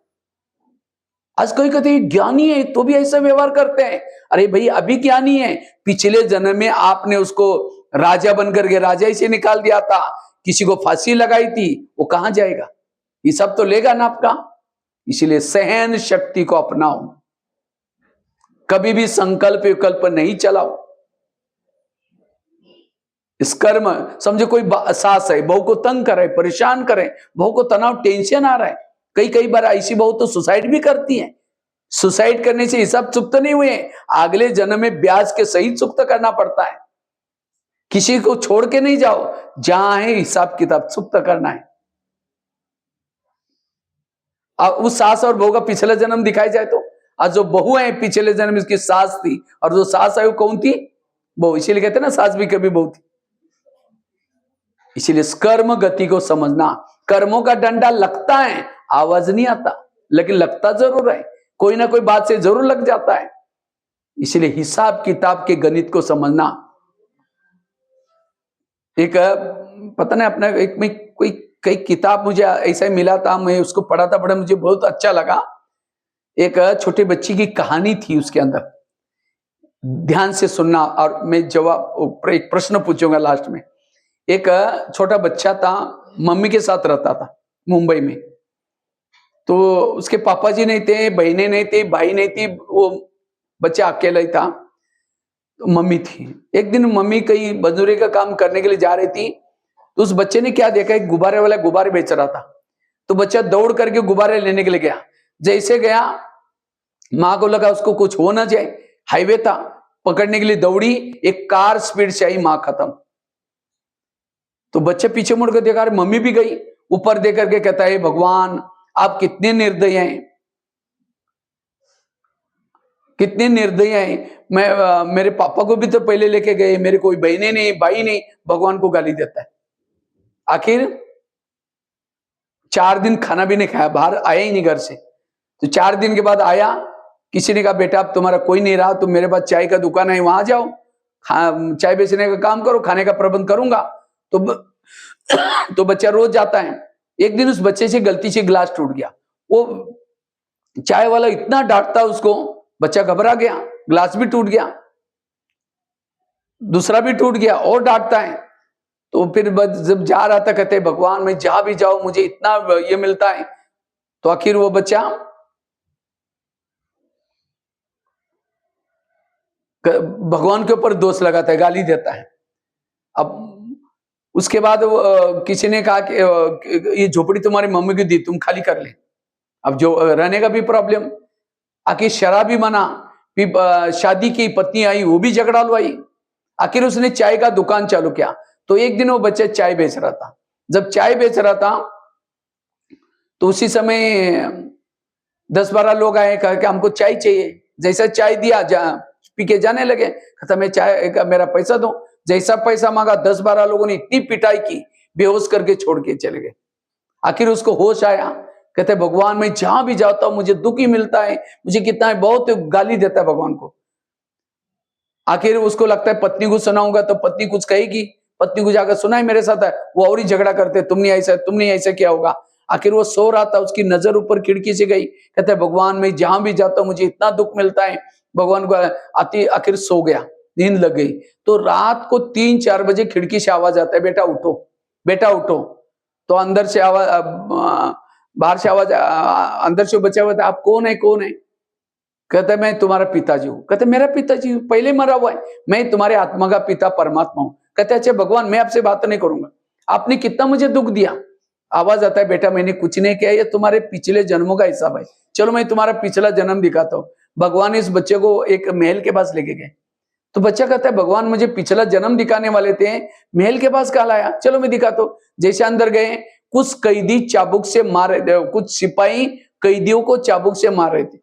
S1: आज कोई कहते हैं ज्ञानी है तो भी ऐसा व्यवहार करते हैं। अरे भाई, अभी ज्ञानी है, पिछले जन्म में आपने उसको राजा बनकर के राजा से निकाल दिया था, किसी को फांसी लगाई थी, वो कहां जाएगा? ये सब तो लेगा ना आपका। इसलिए सहन शक्ति को अपनाओ, कभी भी संकल्प विकल्प नहीं चलाओ। इस कर्म, समझो कोई सास है, बहू को तंग करे, परेशान करे, बहू को तनाव, टेंशन आ रहा है, कई बार ऐसी बहू तो सुसाइड भी करती है। सुसाइड करने से हिसाब चुक्त नहीं हुए, अगले जन्म में ब्याज के सही चुक्त करना पड़ता है। किसी को छोड़ के नहीं जाओ, जहां है हिसाब किताब चुक्त करना है। अब उस सास और बहू का पिछला जन्म दिखाया जाए तो, आज जो बहू है पिछले जन्म इसकी सास थी, और जो सास है वो कौन थी? बहू। इसीलिए कहते हैं ना, सास भी कभी बहू थी। इसीलिए कर्म गति को समझना। कर्मों का डंडा लगता है, आवाज नहीं आता, लेकिन लगता जरूर है, कोई ना कोई बात से जरूर लग जाता है। इसलिए हिसाब किताब के गणित को समझना। एक पता नहीं अपना एक में कोई कई किताब मुझे ऐसा ही मिला था, मैं उसको पढ़ा था, मुझे बहुत अच्छा लगा। एक छोटे बच्ची की कहानी थी उसके अंदर। ध्यान से सुनना और मैं जवाब एक प्रश्न पूछूंगा लास्ट में। एक छोटा बच्चा था, मम्मी के साथ रहता था मुंबई में। तो उसके पापा जी नहीं थे, बहनें नहीं थी, भाई नहीं थी, वो बच्चा अकेला ही था, तो मम्मी थी। एक दिन मम्मी कहीं मजदूरी का काम करने के लिए जा रही थी, तो उस बच्चे ने क्या देखा, एक गुब्बारे वाला गुब्बारे बेच रहा था। तो बच्चा दौड़ करके गुब्बारे लेने के लिए गया। जैसे गया, माँ को लगा उसको कुछ हो ना जाए, हाईवे था, पकड़ने के लिए दौड़ी, एक कार स्पीड से आई, माँ खत्म। तो बच्चे पीछे मुड़ कर देखा, मम्मी भी गई। ऊपर देख करके कहता है, भगवान आप कितने निर्दयी हैं, कितने निर्दयी हैं। मेरे पापा को भी तो पहले लेके गए, मेरे कोई बहनें नहीं, भाई नहीं, भगवान को गाली देता है। आखिर 4 दिन खाना भी नहीं खाया, बाहर आया ही नहीं घर से। तो 4 दिन के बाद आया, किसी ने कहा बेटा अब तुम्हारा कोई नहीं रहा, तुम मेरे पास चाय का दुकान है वहां जाओ, चाय बेचने का काम करो, खाने का प्रबंध करूंगा। तो बच्चा रोज जाता है। एक दिन उस बच्चे से गलती से गिलास टूट गया। वो चाय वाला इतना डांटता उसको, बच्चा घबरा गया, गिलास भी टूट गया, दूसरा भी टूट गया, और डांटता है। तो फिर जब जा रहा था, कहते भगवान मैं जहां भी जाऊं मुझे इतना ये मिलता है। तो आखिर वो बच्चा भगवान के ऊपर दोष लगाता है, गाली देता है। अब उसके बाद किसी ने कहा कि ये झोपड़ी तुम्हारी मम्मी की दी, तुम खाली कर ले। अब जो रहने का भी प्रॉब्लम, आखिर शराबी बना, शादी की पत्नी आई, वो भी झगड़ा लवाई। आखिर उसने चाय का दुकान चालू किया। तो एक दिन वो बच्चा चाय बेच रहा था। जब चाय बेच रहा था तो उसी समय 10-12 लोग आए, कहा कि हमको चाय चाहिए। जैसा चाय दिया, पी के जाने लगे। कहता मैं चाय का मेरा पैसा दो। जैसा पैसा मांगा, 10-12 लोगों ने इतनी पिटाई की, बेहोश करके छोड़ के चले गए। आखिर उसको होश आया, कहते भगवान मैं जहां भी जाता हूं मुझे दुख ही मिलता है, मुझे कितना है, बहुत गाली देता है भगवान को। आखिर उसको लगता है पत्नी को सुनाऊंगा तो पत्नी कुछ कहेगी, पत्नी को जाकर सुनाई मेरे साथ है, वो और ही झगड़ा करते, तुमने ऐसा किया होगा। आखिर वो सो रहा था, उसकी नजर ऊपर खिड़की से गई, कहते भगवान मैं जहां भी जाता हूं मुझे इतना दुख मिलता है, भगवान को आती। आखिर सो गया, नींद लग गई। तो रात को 3-4 बजे खिड़की से आवाज आता है, बेटा उठो, बेटा उठो। तो अंदर से आवाज, बाहर से आवाज, अंदर से बचा हुआ था, आप कौन है, कौन है? कहते मैं तुम्हारा पिताजी हूं। कहते मेरा पिताजी पहले मरा हुआ है, मैं तुम्हारे आत्मा का पिता परमात्मा हूं। कहते अच्छा भगवान मैं आपसे बात नहीं करूंगा, आपने कितना मुझे दुख दिया। आवाज आता है, बेटा मैंने कुछ नहीं किया, ये तुम्हारे पिछले जन्मों का हिसाब है, चलो मैं तुम्हारा पिछला जन्म दिखाता हूँ। भगवान इस बच्चे को एक महल के पास लेके गए। तो बच्चा कहता है भगवान मुझे पिछला जन्म दिखाने वाले थे, महल के पास कहा लाया, चलो मैं दिखाता हूँ। जैसे अंदर गए, कुछ कैदी चाबुक से मार रहे थे, कुछ सिपाही कैदियों को चाबुक से मार रहे थे।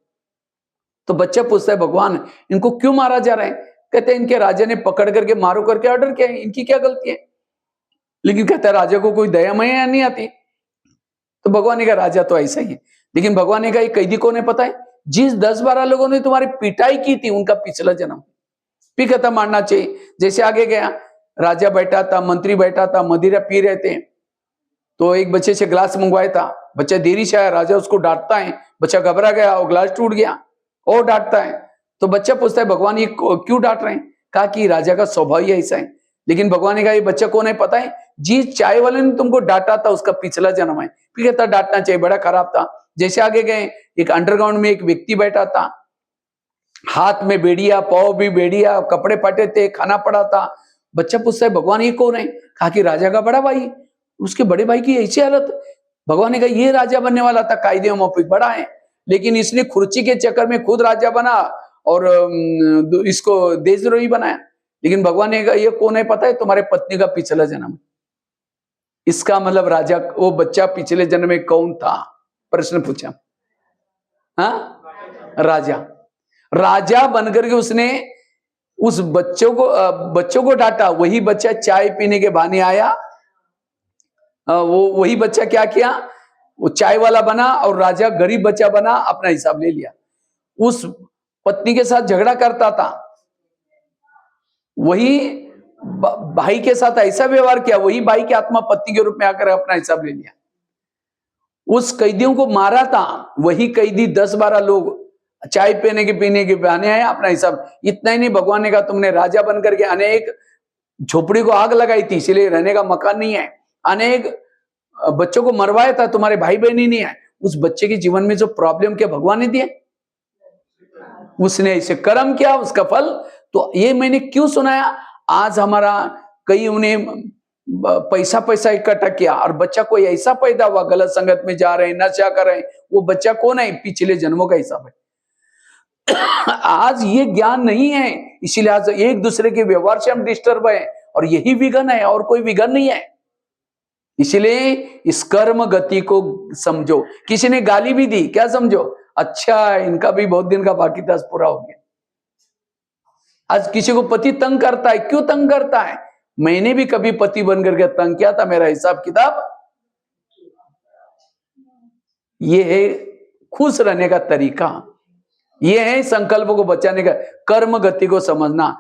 S1: तो बच्चा पूछता है भगवान इनको क्यों मारा जा रहा है? कहते हैं इनके राजा ने पकड़ करके मारो करके ऑर्डर किया है, इनकी क्या गलती है? लेकिन कहता है राजा को कोई दया माया नहीं आती। तो भगवान ने कहा राजा तो ऐसा ही है, लेकिन भगवान ने कहा ये कैदी कौन है पता है? जिस 10-12 लोगों ने तुम्हारी पिटाई की थी उनका पिछला जन्म। भी खत्म मानना चाहिए। जैसे आगे गया, राजा बैठा था, मंत्री बैठा था, मदिरा पी रहे थे। तो एक बच्चे से ग्लास मंगवाया था, बच्चा देरी से आया, राजा उसको डांटता है, बच्चा घबरा गया और ग्लास टूट गया, और डांटता है। तो बच्चा पूछता है भगवान ये क्यों डांट रहे हैं? कहा कि राजा का स्वभाव ही ऐसा है। लेकिन भगवान ने कहा ये बच्चा कौन है पता है? जिस चाय वाले ने तुमको डांटा था उसका पिछला जन्म है। फिर कहता डांटना चाहिए, बड़ा खराब था। जैसे आगे गए, एक अंडरग्राउंड में एक व्यक्ति बैठा था, हाथ में बेड़िया, पाँव भी बेड़िया, कपड़े फटे थे, खाना पड़ा था। बच्चा पूछता है भगवान ये कौन है? कहा कि राजा का बड़ा भाई। उसके बड़े भाई की ऐसी हालत। भगवान ने कहा ये राजा बनने वाला था, कायदे मौफिक बड़ा है, लेकिन इसने खुर्ची के चक्कर में खुद राजा बना और इसको देशद्रोही बनाया। लेकिन भगवान ने कहा ये कौन है पता है? तुम्हारे पत्नी का पिछला जन्म। इसका मतलब राजा, वो बच्चा पिछले जन्म में कौन था? प्रश्न पूछा। हाँ, राजा। राजा बनकर के उसने उस बच्चों को डांटा। वही बच्चा चाय पीने के बहाने आया, वो वही बच्चा क्या किया, वो चाय वाला बना और राजा गरीब बच्चा बना, अपना हिसाब ले लिया। उस पत्नी के साथ झगड़ा करता था, वही भाई के साथ ऐसा व्यवहार किया, वही भाई की आत्मा पत्नी के रूप में आकर अपना हिसाब ले लिया। उस कैदियों को मारा था, वही कैदी 10-12 लोग चाय पीने के बहाने आए, अपना हिसाब। इतना ही नहीं, भगवान ने कहा तुमने राजा बन करके अनेक झोपड़ी को आग लगाई थी, इसलिए रहने का मकान नहीं है। अनेक बच्चों को मरवाया था, तुम्हारे भाई बहन ही नहीं है। उस बच्चे के जीवन में जो प्रॉब्लम क्या भगवान ने दिए? उसने इसे कर्म किया, उसका फल। तो ये मैंने क्यों सुनाया? आज हमारा कई उन्हें पैसा पैसा इकट्ठा किया और बच्चा कोई ऐसा पैदा हुआ, गलत संगत में जा रहे हैं, नशा कर रहे हैं, वो बच्चा कौन है? पिछले जन्मों का हिसाब है। आज ये ज्ञान नहीं है, इसीलिए आज एक दूसरे के व्यवहार से हम डिस्टर्ब है, और यही विघन है, और कोई विघन नहीं है। इसलिए इस कर्म गति को समझो। किसी ने गाली भी दी, क्या समझो? अच्छा, इनका भी बहुत दिन का बाकी था, पूरा हो गया। आज किसी को पति तंग करता है, क्यों तंग करता है? मैंने भी कभी पति बन करके तंग किया था, मेरा हिसाब किताब। ये है खुश रहने का तरीका, ये है संकल्प को बचाने का, कर्म गति को समझना।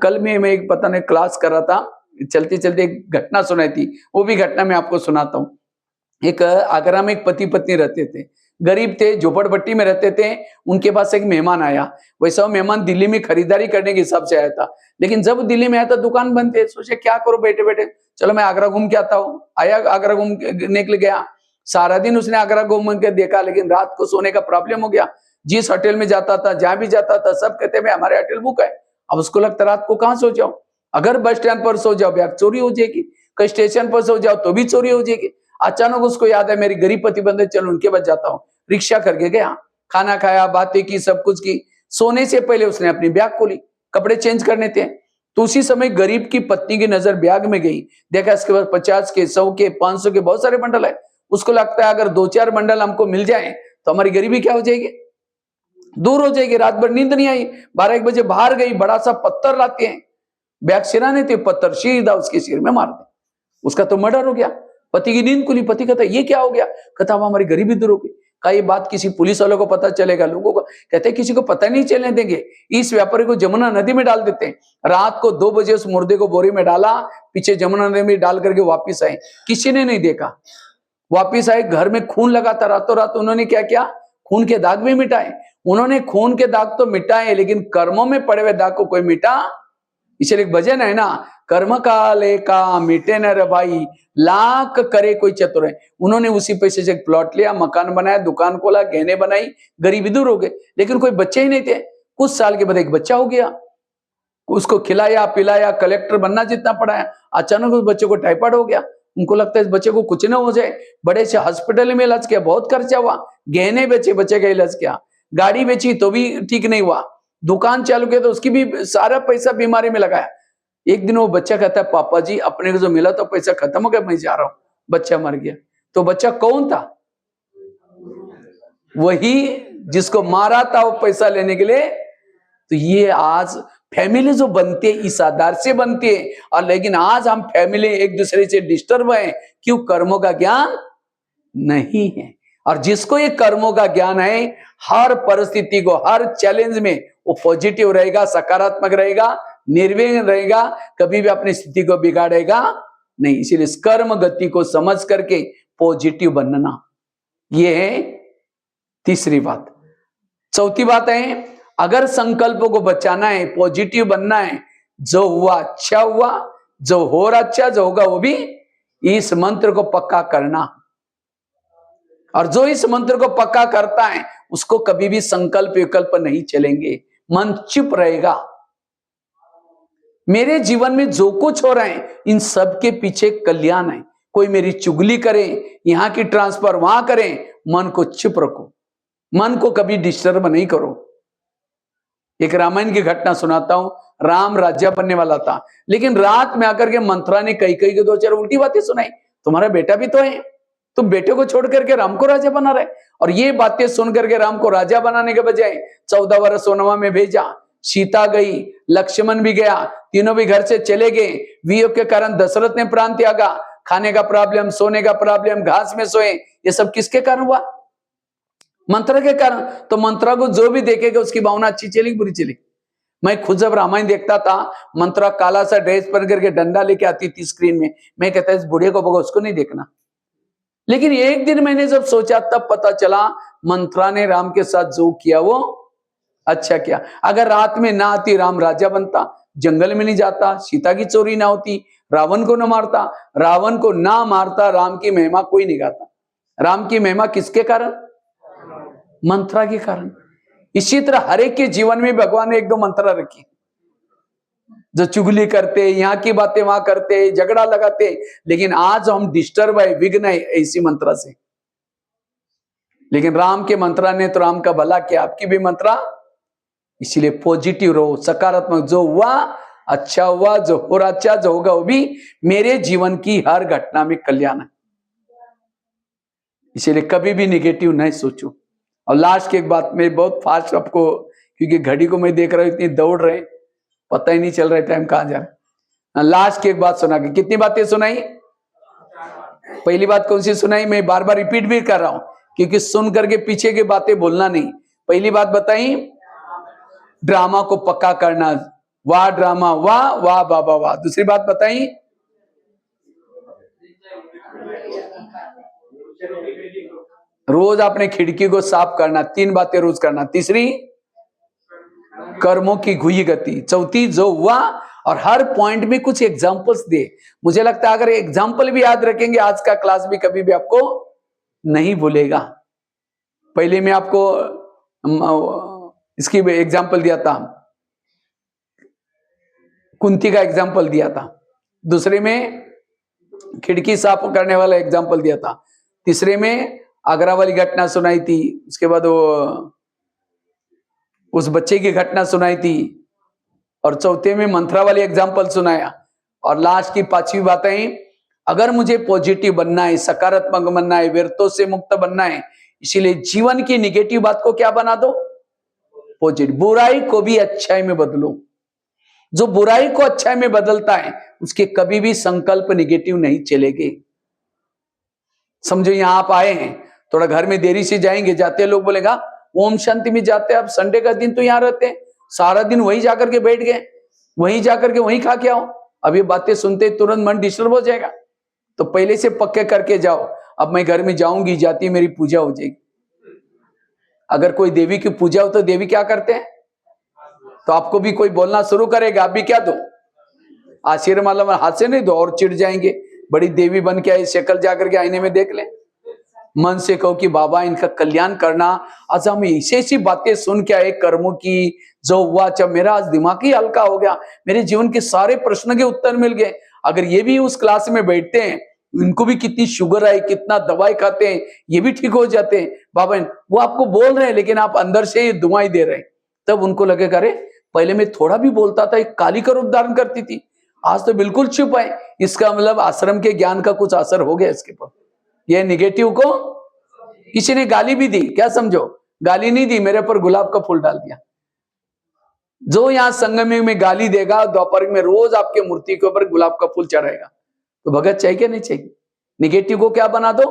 S1: कल में मैं एक पता नहीं क्लास कर रहा था, चलते चलते एक घटना सुनाई थी, वो भी घटना मैं आपको सुनाता हूँ। एक आगरा में एक पति पत्नी रहते थे, गरीब थे, झोपड़पट्टी में रहते थे। उनके पास एक मेहमान आया। वैसा मेहमान दिल्ली में खरीदारी करने के हिसाब से आया था, लेकिन जब दिल्ली में आया था दुकान बंद थे। सोचे क्या करो बैठे बैठे, चलो मैं आगरा घूम के आता हूँ। आया, आगरा घूमने के लिए गया। सारा दिन उसने आगरा घूम के देखा, लेकिन रात को सोने का प्रॉब्लम हो गया। जिस होटल में जाता था, जहां भी जाता था, सब कहते भाई हमारे होटल बुक है। अब उसको लगता रात को कहाँ सो जाओ, अगर बस स्टैंड पर सो जाओ बैग चोरी हो जाएगी, कहीं स्टेशन पर सो जाओ तो भी चोरी हो जाएगी। अचानक उसको याद है मेरी गरीब पति बंधे, चलो उनके पास जाता हूँ। रिक्शा करके गया, खाना खाया, बातें की, सब कुछ की। सोने से पहले उसने अपनी बैग खोली, कपड़े चेंज करने थे। तो उसी समय गरीब की पत्नी की नजर बैग में गई, देखा इसके पास 50 के, 100 के, 500 के बहुत सारे बंडल है। उसको लगता है अगर 2-4 बंडल हमको मिल जाए तो हमारी गरीबी क्या हो जाएगी, दूर हो जाएगी। रात भर नींद नहीं आई, 12-1 बजे बाहर गई, बड़ा सा पत्थर लाते हैं, बैग सिराने थे, पत्थर सीधा उसके सिर में मार दे। उसका तो मर्डर हो गया। पति की नींद खुली, पति कहता ये क्या हो गया? कहता अब हमारी गरीबी दूर हो गई। का ये बात किसी पुलिस वालों को पता चलेगा, लोगों को? कहते किसी को पता नहीं चलने देंगे। इस व्यापारी को जमुना नदी में डाल देते हैं। रात को 2 बजे उस मुर्दे को बोरी में डाला, पीछे जमुना नदी में डाल करके वापिस आए, किसी ने नहीं देखा। वापिस आए, घर में खून लगा था, रातों रात उन्होंने क्या किया, खून के दाग भी मिटाए। उन्होंने खून के दाग तो मिटाए, लेकिन कर्मों में पड़े हुए दाग को कोई मिटा। इसलिए एक भजन है ना, कर्म काले का मिटे न रे भाई, लाख करे कोई चतुर है। उन्होंने उसी पैसे से एक प्लॉट लिया, मकान बनाया, दुकान खोला, गहने बनाई, गरीबी दूर हो गए। लेकिन कोई बच्चे ही नहीं थे। कुछ साल के बाद एक बच्चा हो गया, उसको खिलाया पिलाया, कलेक्टर बनना जितना पढ़ाया। अचानक उस बच्चे को टाइफाइड हो गया। उनको लगता है इस बच्चे को कुछ ना हो जाए, बड़े से हॉस्पिटल में इलाज किया, बहुत खर्चा हुआ। गहने बेचे, बच्चे का इलाज किया, गाड़ी बेची तो भी ठीक नहीं हुआ, दुकान चालू किया तो उसकी भी सारा पैसा बीमारी में लगाया। एक दिन वो बच्चा कहता है पापा जी अपने को जो मिला तो पैसा खत्म हो गया, मैं जा रहा हूं। बच्चा मर गया। तो बच्चा कौन था? वही जिसको मारा था वो पैसा लेने के लिए। तो ये आज फैमिली जो बनती है इस आधार से बनती है। और लेकिन आज हम फैमिली एक दूसरे से डिस्टर्ब है, क्यों? कर्मों का ज्ञान नहीं है। और जिसको ये कर्मों का ज्ञान है, हर परिस्थिति को, हर चैलेंज में वो पॉजिटिव रहेगा, सकारात्मक रहेगा, निर्विघ्न रहेगा, कभी भी अपनी स्थिति को बिगाड़ेगा नहीं। इसीलिए इस कर्म गति को समझ करके पॉजिटिव बनना, ये है तीसरी बात। चौथी बात है, अगर संकल्पों को बचाना है, पॉजिटिव बनना है, जो हुआ अच्छा हुआ, जो हो रहा अच्छा, जो होगा वो भी, इस मंत्र को पक्का करना। और जो इस मंत्र को पक्का करता है उसको कभी भी संकल्प विकल्प नहीं चलेंगे, मन चुप रहेगा। मेरे जीवन में जो कुछ हो रहा है इन सब के पीछे कल्याण है। कोई मेरी चुगली करे, यहां की ट्रांसफर वहां करे, मन को चुप रखो, मन को कभी डिस्टर्ब नहीं करो। एक रामायण की घटना सुनाता हूं। राम राज्य बनने वाला था, लेकिन रात में आकर के मंत्रा ने कई के 2-4 उल्टी बातें सुनाई। तुम्हारा बेटा भी तो है, तुम बेटे को छोड़ करके राम को राजा बना रहे। और ये बातें सुन करके राम को राजा बनाने के बजाय 14 वर्ष वनवा में भेजा। सीता गई, लक्ष्मण भी गया, तीनों भी घर से चले गए। वियोग के कारण दशरथ ने प्राण त्यागा। खाने का प्रॉब्लम, सोने का प्रॉब्लम, घास में सोए, ये सब किसके कारण हुआ? मंत्र के कारण। तो मंत्रा को जो भी देखेगा उसकी भावना अच्छी चलेगी बुरी चलेगी। मैं खुद जब रामायण देखता था, मंत्रा काला सा ड्रेस पहन करके डंडा लेके आती थी स्क्रीन में, मैं कहता इस बूढ़े को भगो, उसको नहीं देखना। लेकिन एक दिन मैंने जब सोचा तब पता चला मंत्रा ने राम के साथ जो किया वो अच्छा किया। अगर रात में ना आती राम राजा बनता, जंगल में नहीं जाता, सीता की चोरी ना होती, रावण को ना मारता, रावण को ना मारता, राम की महिमा कोई नहीं गाता। राम की महिमा किसके कारण? मंत्रा के कारण। इसी तरह हर एक के जीवन में भगवान ने एक दो मंत्रा रखी, जो चुगली करते, यहाँ की बातें वहां करते, झगड़ा लगाते, लेकिन आज हम डिस्टर्ब है, विघ्न है ऐसी मंत्रा से। लेकिन राम के मंत्रा ने तो राम का भला किया, आपकी भी मंत्रा। इसीलिए पॉजिटिव रहो, सकारात्मक। जो हुआ अच्छा हुआ, जो हो रहा अच्छा, जो होगा वो भी मेरे जीवन की हर घटना में कल्याण है। इसीलिए कभी भी निगेटिव नहीं सोचो। और लास्ट की एक बात, मैं बहुत फास्ट आपको, क्योंकि घड़ी को मैं देख रहा हूं इतनी दौड़ रहे, पता ही नहीं चल रहा है टाइम कहां जा रहा है। लास्ट की एक बात सुना के, कितनी बातें सुनाई? पहली बात कौन सी सुनाई? मैं बार बार रिपीट भी कर रहा हूं, क्योंकि सुन करके पीछे की बातें बोलना नहीं। पहली बात बताई, ड्रामा को पक्का करना, वाह ड्रामा, वाह वाह बाबा वाह। दूसरी बात बताई, रोज अपने खिड़की को साफ करना, 3 बातें रोज करना। तीसरी, कर्मों की घुई गति। चौथी, जो हुआ और हर पॉइंट में कुछ एग्जांपल्स दे। मुझे लगता है अगर एग्जांपल भी याद रखेंगे, आज का क्लास भी कभी भी आपको नहीं भूलेगा। पहले मैं आपको इसकी एग्जांपल दिया था, कुंती का एग्जांपल दिया था। दूसरे में खिड़की साफ करने वाला एग्जांपल दिया था। तीसरे में आगरा वाली घटना सुनाई थी। उसके बाद वो उस बच्चे की घटना सुनाई थी। और चौथे में मंत्रा वाली एग्जांपल सुनाया। और लास्ट की 5वीं बात है, अगर मुझे पॉजिटिव बनना है, सकारात्मक बनना है, व्यर्थों से मुक्त बनना है, इसीलिए जीवन की निगेटिव बात को क्या बना दो? पॉजिटिव। बुराई को भी अच्छाई में बदलो। जो बुराई को अच्छाई में बदलता है, उसके कभी भी संकल्प निगेटिव नहीं चलेंगे। समझो यहां आप आए हैं, थोड़ा घर में देरी से जाएंगे, जाते लोग बोलेगा ओम शांति में जाते हैं, अब संडे का दिन तो यहां रहते हैं, सारा दिन वहीं जाकर के बैठ गए, वहीं जाकर के वहीं खा के आओ। अब ये बातें सुनते तुरंत मन डिस्टर्ब हो जाएगा। तो पहले से पक्के करके जाओ, अब मैं घर में जाऊंगी, जाती मेरी पूजा हो जाएगी। अगर कोई देवी की पूजा हो तो देवी क्या करते हैं? तो आपको भी कोई बोलना शुरू करेगा, आप भी क्या दो? आशीर्वाद, माला हाथ से नहीं दो, और चिढ़ जाएंगे। बड़ी देवी बन के आई, शक्ल जाकर के आईने में देख ले। मन से कहो कि बाबा इनका कल्याण करना। आज हम ऐसी ऐसी बातें सुन के आए कर्मों की, जो हुआ जब मेरा आज दिमाग ही हल्का हो गया, मेरे जीवन के सारे प्रश्न के उत्तर मिल गए। अगर ये भी उस क्लास में बैठते हैं, इनको भी कितनी शुगर आई, कितना दवाई खाते हैं, ये भी ठीक हो जाते हैं। बाबा वो आपको बोल रहे हैं, लेकिन आप अंदर से ये दुआएं दे रहे हैं। तब उनको लगेगा, अरे पहले मैं थोड़ा भी बोलता था, एक काली का रूप धारण करती थी, आज तो बिल्कुल चुप है। इसका मतलब आश्रम के ज्ञान का कुछ असर हो गया इसके पर। ये निगेटिव को किसी ने गाली भी दी, क्या समझो? गाली नहीं दी, मेरे पर गुलाब का फूल डाल दिया। जो यहां संगम में गाली देगा, दोपहर में रोज आपके मूर्ति के ऊपर गुलाब का फूल चढ़ाएगा। तो भगत चाहिए नहीं चाहिए? निगेटिव को क्या बना दो?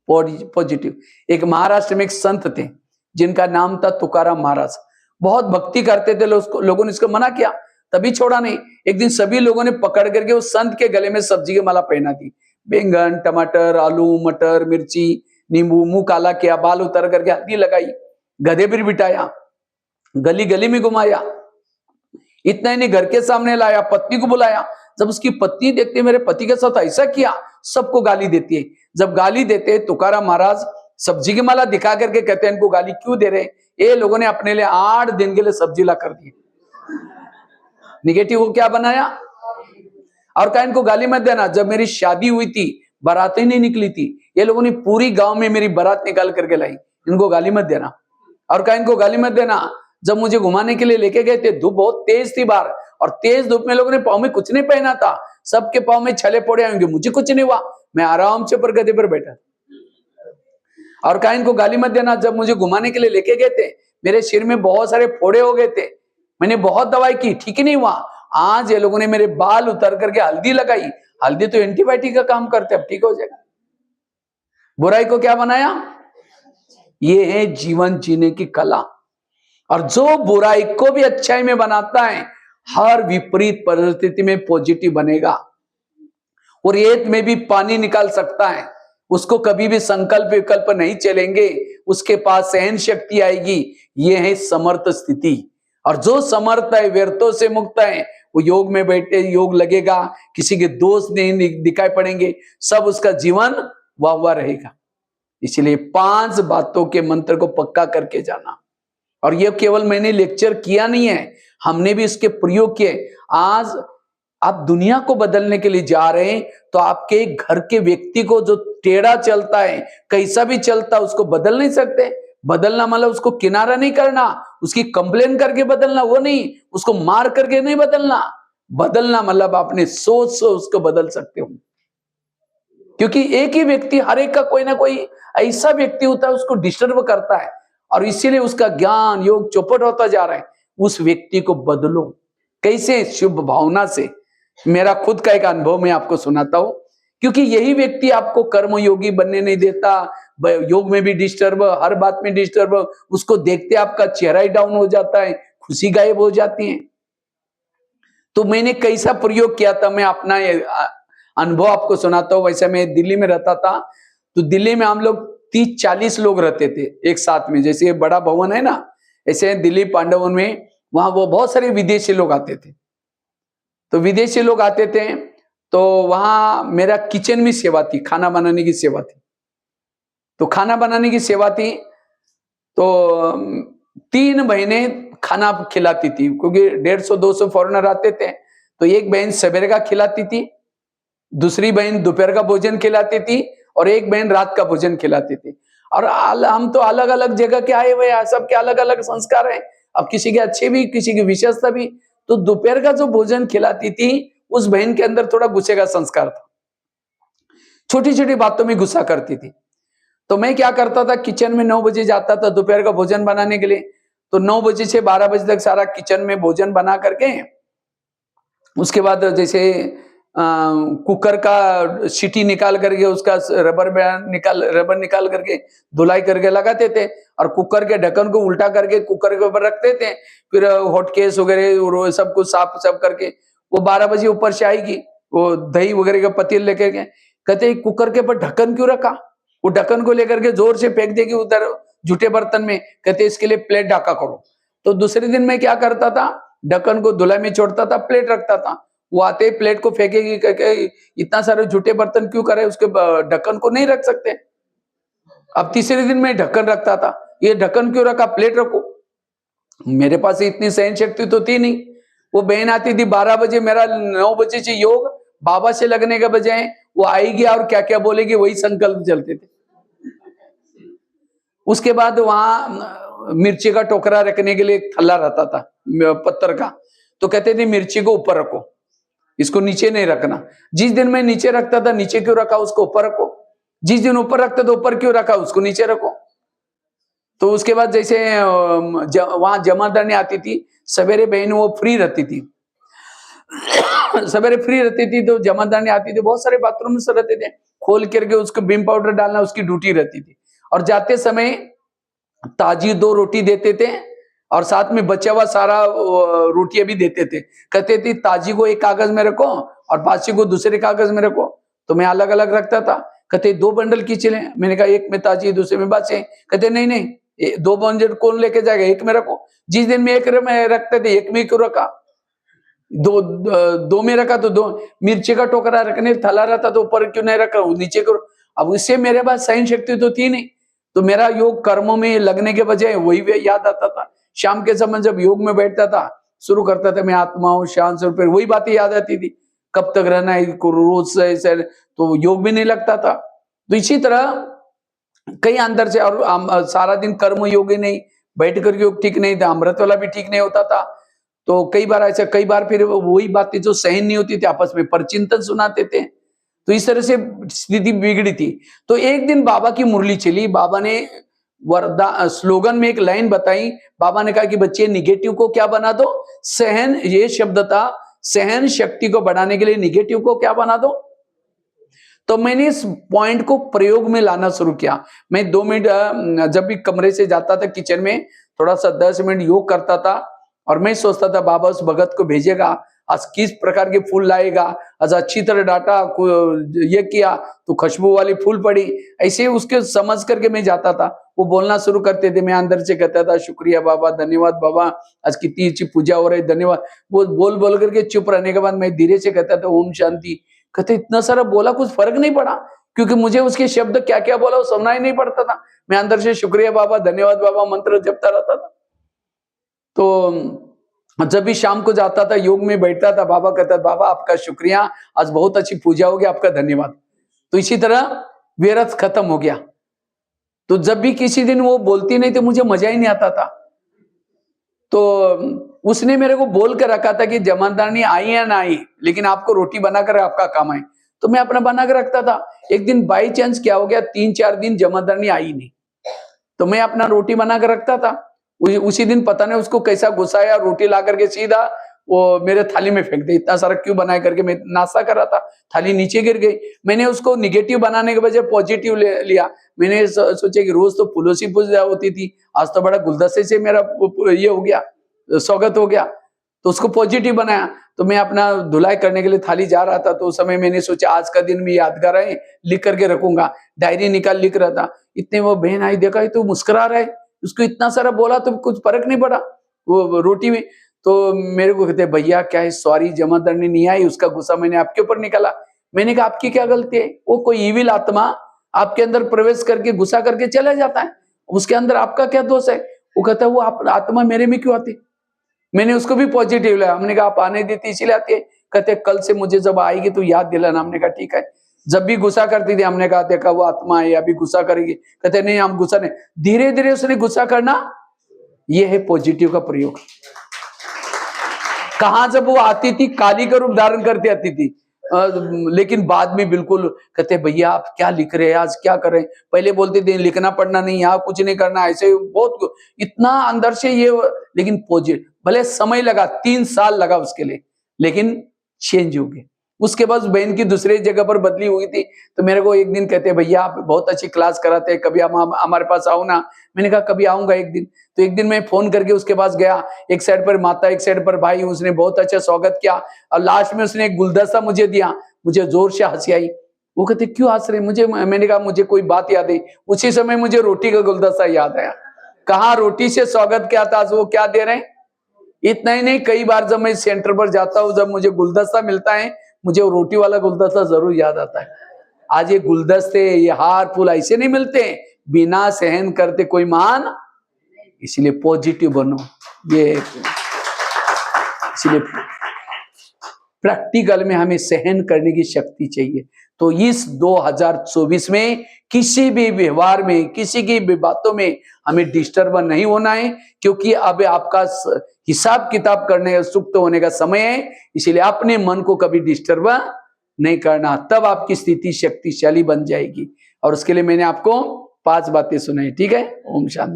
S1: पॉजिटिव। एक महाराष्ट्र में एक संत थे, जिनका नाम था तुकाराम महाराज। बहुत भक्ति करते थे लोगों ने इसको मना किया, तभी छोड़ा नहीं। एक दिन सभी लोगों ने पकड़ करके उस संत के गले में सब्जी की माला पहना दी। बैंगन, टमाटर, आलू, मटर, मिर्ची, नींबू, मुंह काला किया, बाल उतर करके हल्दी लगाई, गधे पर बिठाया, गली गली में घुमाया। इतना ही नहीं, घर के सामने लाया, पत्नी को बुलाया। जब उसकी पत्नी देखती है मेरे पति के साथ ऐसा किया, सबको गाली देती है। जब गाली देते तुकाराम महाराज सब्जी की माला दिखा करके कहते हैं, इनको गाली क्यों दे रहे? ये लोगों ने अपने लिए 8 दिन के लिए सब्जी ला कर दी। निगेटिव को क्या बनाया? और कहा इनको गाली मत देना। जब मेरी शादी हुई थी, बारात ही नहीं निकली थी, ये लोगों ने पूरी गांव में मेरी बारात निकाल करके लाई, इनको गाली मत देना। और कहा इनको गाली मत देना। जब मुझे घुमाने के लिए लेके गए थे, धूप बहुत तेज थी बाहर, और तेज धूप में लोगों ने पाँव में कुछ नहीं पहना था, सबके पाँव में छले पड़े होंगे, मुझे कुछ नहीं हुआ, मैं आराम से ऊपर गधे पर बैठा। और कहा इनको गाली मत देना। जब मुझे घुमाने के लिए लेके गए थे, मेरे सिर में बहुत सारे फोड़े हो गए थे, मैंने बहुत दवाई की, ठीक ही नहीं हुआ। आज ये लोगों ने मेरे बाल उतर करके हल्दी लगाई, हल्दी तो एंटीबायोटिक का काम करते, अब ठीक हो जाएगा। बुराई को क्या बनाया? ये है जीवन जीने की कला। और जो बुराई को भी अच्छाई में बनाता है, हर विपरीत परिस्थिति में पॉजिटिव बनेगा। और रेत में भी पानी निकाल सकता है, उसको कभी भी संकल्प विकल्प नहीं चलेंगे। उसके पास सहन शक्ति आएगी। ये है समर्थ स्थिति। और जो समर्थ है, व्यर्थों से मुक्त है, वो योग में बैठे योग लगेगा, किसी के दोष नहीं दिखाई पड़ेंगे, सब उसका जीवन वाह रहेगा। इसलिए 5 बातों के मंत्र को पक्का करके जाना। और ये केवल मैंने लेक्चर किया नहीं है, हमने भी इसके प्रयोग किए। आज आप दुनिया को बदलने के लिए जा रहे हैं, तो आपके घर के व्यक्ति को जो टेढ़ा चलता है, कैसा भी चलता है, उसको बदल नहीं सकते। बदलना मतलब उसको किनारा नहीं करना, उसकी कंप्लेन करके बदलना वो नहीं, उसको मार करके नहीं बदलना। बदलना मतलब अपने सोच से उसको बदल सकते हो। क्योंकि एक ही व्यक्ति, हर एक का कोई ना कोई ऐसा व्यक्ति होता है, उसको डिस्टर्ब करता है, और इसीलिए उसका ज्ञान योग चौपट होता जा रहा है। उस व्यक्ति को बदलो। कैसे? शुभ भावना से। मेरा खुद का एक अनुभव मैं आपको सुनाता हूं, क्योंकि यही व्यक्ति आपको कर्मयोगी बनने नहीं देता, योग में भी डिस्टर्ब, हर बात में डिस्टर्ब, उसको देखते आपका चेहरा ही डाउन हो जाता है, खुशी गायब हो जाती है। तो मैंने कैसा प्रयोग किया था, मैं अपना अनुभव आपको सुनाता हूं। वैसे मैं दिल्ली में रहता था, तो दिल्ली में हम लोग 30-40 लोग रहते थे एक साथ में। जैसे बड़ा भवन है ना, ऐसे दिल्ली पांडवन में, वहां वो बहुत सारे विदेशी लोग आते थे। तो विदेशी लोग आते थे, तो वहां मेरा किचन में सेवा थी, खाना बनाने की सेवा थी। तो खाना बनाने की सेवा थी, तो 3 महीने खाना खिलाती थी, क्योंकि 150-200 फॉरेनर आते थे। तो एक बहन सवेरे का खिलाती थी, दूसरी बहन दोपहर का भोजन खिलाती थी, और एक बहन रात का भोजन खिलाती थी। और हम तो अलग अलग जगह के आए हुए हैं, सबके अलग अलग संस्कार हैं। अब किसी के अच्छे भी, किसी की विशेषता भी। तो दोपहर का जो भोजन खिलाती थी, उस बहन के अंदर थोड़ा गुस्से का संस्कार था, छोटी छोटी बातों में गुस्सा करती थी। तो मैं क्या करता था, किचन में 9 बजे जाता था दोपहर का भोजन बनाने के लिए। तो 9 बजे से 12 बजे तक सारा किचन में भोजन बना करके, उसके बाद जैसे कुकर का सीटी निकाल करके, उसका रबर निकाल करके धुलाई करके लगाते थे, और कुकर के ढक्कन को उल्टा करके कुकर के ऊपर रखते थे। फिर हॉटकेस वगैरह सब कुछ साफ करके, वो 12 बजे ऊपर से आएगी, वो दही वगैरह का पतील लेकर के, कहते कुकर के ऊपर ढक्कन क्यों रखा? वो ढक्कन को लेकर के जोर से फेंक देगी उधर जूठे बर्तन में, कहते इसके लिए प्लेट ढका करो। तो दूसरे दिन मैं क्या करता था, ढक्कन को धुलाई में छोड़ता था, प्लेट रखता था। वो आते ही प्लेट को फेंकेगी, इतना सारे जूठे बर्तन क्यों करे, उसके ढक्कन को नहीं रख सकते। अब तीसरे दिन मैं ढक्कन रखता था, ये ढक्कन क्यों रखा, प्लेट रखो। मेरे पास इतनी सहन शक्ति तो थी नहीं। वो बहन आती थी 12 बजे, मेरा 9 बजे से योग बाबा से लगने के बजाय वो आएगी और क्या क्या बोलेगी, वही संकल्प चलते थे। उसके बाद वहां मिर्ची का टोकरा रखने के लिए एक थल्ला रहता था पत्थर का, तो कहते थे मिर्ची को ऊपर रखो, इसको नीचे नहीं रखना। जिस दिन मैं नीचे रखता था, नीचे क्यों रखा, उसको ऊपर रखो। जिस दिन ऊपर रखता था, ऊपर क्यों रखा, उसको नीचे रखो। तो उसके बाद जैसे वहां जमादारनी आती थी सवेरे, बहन वो फ्री रहती थी सवेरे फ्री रहती थी, तो जमादारनी आती थी, बहुत सारे बाथरूम में से रहते थे, खोल करके उसको बीम पाउडर डालना उसकी ड्यूटी रहती थी। और जाते समय ताजी 2 रोटी देते थे, और साथ में बचा हुआ सारा रोटियां भी देते थे। कहते थे ताजी को एक कागज में रखो और बासी को दूसरे कागज में रखो। तो मैं अलग अलग रखता था। कहते 2 बंडल खींच लें। मैंने कहा एक में ताजी, दूसरे में बासी। कहते नहीं नहीं, 2 बंडल कौन लेके जाएगा, एक में रखो। जिस दिन में एक में रखते थे, एक में क्यों रखा, दो में रखा। तो 2 मिर्ची का टोकरा रखने थला रहता, तो ऊपर क्यों नहीं रखा, नीचे क्यों। अब इससे मेरे पास सहन शक्ति तो थी नहीं, तो मेरा योग कर्मों में लगने के बजाय वही याद आता था। शाम के समय जब योग में बैठता था, शुरू करता था मैं आत्मा हूं, शांत स्वरूप, वही बातें याद आती थी, कब तक रहना है रोज ऐसे, तो योग भी नहीं लगता था। तो इसी तरह कई अंदर से, और सारा दिन कर्म योगी नहीं, बैठ कर योग ठीक नहीं था, अमृत वाला भी ठीक नहीं होता था। तो कई बार ऐसा, कई बार फिर वही बातें जो सहन नहीं होती थी, आपस में परचिंतन सुनाते थे। तो इस तरह से स्थिति बिगड़ी थी। तो एक दिन बाबा की मुरली चली, बाबा ने वरदान स्लोगन में एक लाइन बताई। बाबा ने कहा कि बच्चे निगेटिव को क्या बना दो, सहन, ये शब्द था, सहन शक्ति को बढ़ाने के लिए निगेटिव को क्या बना दो। तो मैंने इस पॉइंट को प्रयोग में लाना शुरू किया। मैं 2 मिनट जब भी कमरे से जाता था किचन में, थोड़ा सा 10 मिनट योग करता था, और मैं सोचता था बाबा उस भगत को भेजेगा, आज किस प्रकार के फूल लाएगा, आज अच्छी तरह डाटा ये किया तो खुशबू वाली फूल पड़ी, ऐसे उसके समझ करके मैं जाता था। वो बोलना शुरू करते थे, मैं अंदर से कहता था शुक्रिया बाबा, धन्यवाद बाबा, आज कितनी अच्छी पूजा हो रही, धन्यवाद। वो बोल बोल करके चुप रहने के बाद मैं धीरे से कहता था ओम शांति। कहते इतना सारा बोला, कुछ फर्क नहीं पड़ा, क्योंकि मुझे उसके शब्द क्या क्या बोला वो सुनना ही नहीं पड़ता था। मैं अंदर से शुक्रिया बाबा, धन्यवाद बाबा मंत्र जपता रहता था। तो जब भी शाम को जाता था, योग में बैठता था, बाबा कहता बाबा आपका शुक्रिया, आज बहुत अच्छी पूजा हो गई, आपका धन्यवाद। तो इसी तरह व्यर्थ खत्म हो गया। तो जब भी किसी दिन वो बोलती नहीं तो मुझे मजा ही नहीं आता था। तो उसने मेरे को बोल कर रखा था कि जमादारनी आई या ना आई, लेकिन आपको रोटी बनाकर आपका काम है। तो मैं अपना बना कर रखता था। एक दिन बाई चांस क्या हो गया, 3-4 दिन जमादारनी आई नहीं, तो मैं अपना रोटी बना कर रखता था। उसी दिन पता नहीं उसको कैसा गुस्सा आया, रोटी ला करके सीधा वो मेरे थाली में फेंक दे। इतना सारा क्यों बनाए करके मैं नाश्ता कर रहा था, थाली नीचे गिर गई। मैंने उसको निगेटिव बनाने के बजाय पॉजिटिव लिया। मैंने सोचा कि रोज तो फूलों से पूजा होती थी, आज तो बड़ा गुलदस्ते से मेरा ये हो गया, स्वागत हो गया, तो उसको पॉजिटिव बनाया। तो मैं अपना धुलाई करने के लिए थाली जा रहा था, तो उस समय मैंने सोचा आज का दिन भी यादगार है, लिख करके रखूंगा। डायरी निकाल लिख रहा था, इतने वो बहन आई, देखा तो मुस्कुरा रहा है, उसको इतना सारा बोला तो कुछ फर्क नहीं पड़ा वो रोटी में। तो मेरे को कहते भैया क्या है, सॉरी जमादारनी नहीं आई, उसका गुस्सा मैंने आपके ऊपर निकाला। मैंने कहा आपकी क्या गलती है, वो कोई इविल आत्मा आपके अंदर प्रवेश करके गुस्सा करके चला जाता है, उसके अंदर आपका क्या दोष है। वो कहता है वो आत्मा मेरे में क्यों आती। मैंने उसको भी पॉजिटिव लिया। हमने कहा आप आने देती इसीलिए आती है। कहते कल से मुझे जब आएगी तो याद दिलाना। हमने कहा ठीक है। जब भी गुस्सा करती थी हमने कहा देखा वो आत्मा है अभी गुस्सा करेगी। कहते नहीं हम गुस्सा नहीं। धीरे धीरे उसने गुस्सा करना, ये है पॉजिटिव का प्रयोग। कहां जब वो आती थी काली का रूप धारण करती आती थी, लेकिन बाद में बिल्कुल कहते भैया आप क्या लिख रहे हैं, आज क्या कर रहे हैं। पहले बोलते थे लिखना पढ़ना नहीं, यहाँ कुछ नहीं करना, ऐसे बहुत इतना अंदर से ये, लेकिन पॉजिटिव। भले समय लगा, 3 साल लगा उसके लिए, लेकिन चेंज हो गए। उसके बाद बहन की दूसरी जगह पर बदली हुई थी, तो मेरे को एक दिन कहते भैया आप बहुत अच्छी क्लास कराते हैं, कभी हमारे पास आओ ना। मैंने कहा कभी आऊंगा एक दिन। तो एक दिन मैं फोन करके उसके पास गया, एक साइड पर माता एक साइड पर भाई, उसने बहुत अच्छा स्वागत किया और लास्ट में उसने एक गुलदस्ता मुझे दिया। मुझे जोर से हंसी आई। वो कहते क्यों हंस रहे मुझे, मैंने कहा मुझे कोई बात याद आई। उसी समय मुझे रोटी का गुलदस्ता याद आया। कहाँ रोटी से स्वागत किया था, वो क्या दे रहे हैं। इतना ही नहीं, कई बार जब मैं सेंटर पर जाता हूँ, जब मुझे गुलदस्ता मिलता है, मुझे वो रोटी वाला गुलदस्ता जरूर याद आता है। आज ये गुलदस्ते, ये हार फूल ऐसे नहीं मिलते, बिना सहन करते कोई मान। इसलिए पॉजिटिव बनो। ये इसलिए प्रैक्टिकल में हमें सहन करने की शक्ति चाहिए। तो इस 2024 में किसी भी व्यवहार में, किसी की भी बातों में हमें डिस्टर्ब नहीं होना है, क्योंकि अब आपका हिसाब किताब करने, सुक्त होने का समय है। इसलिए अपने मन को कभी डिस्टर्ब नहीं करना, तब आपकी स्थिति शक्तिशाली बन जाएगी। और उसके लिए मैंने आपको 5 बातें सुनाई। ठीक है। ओम शांति।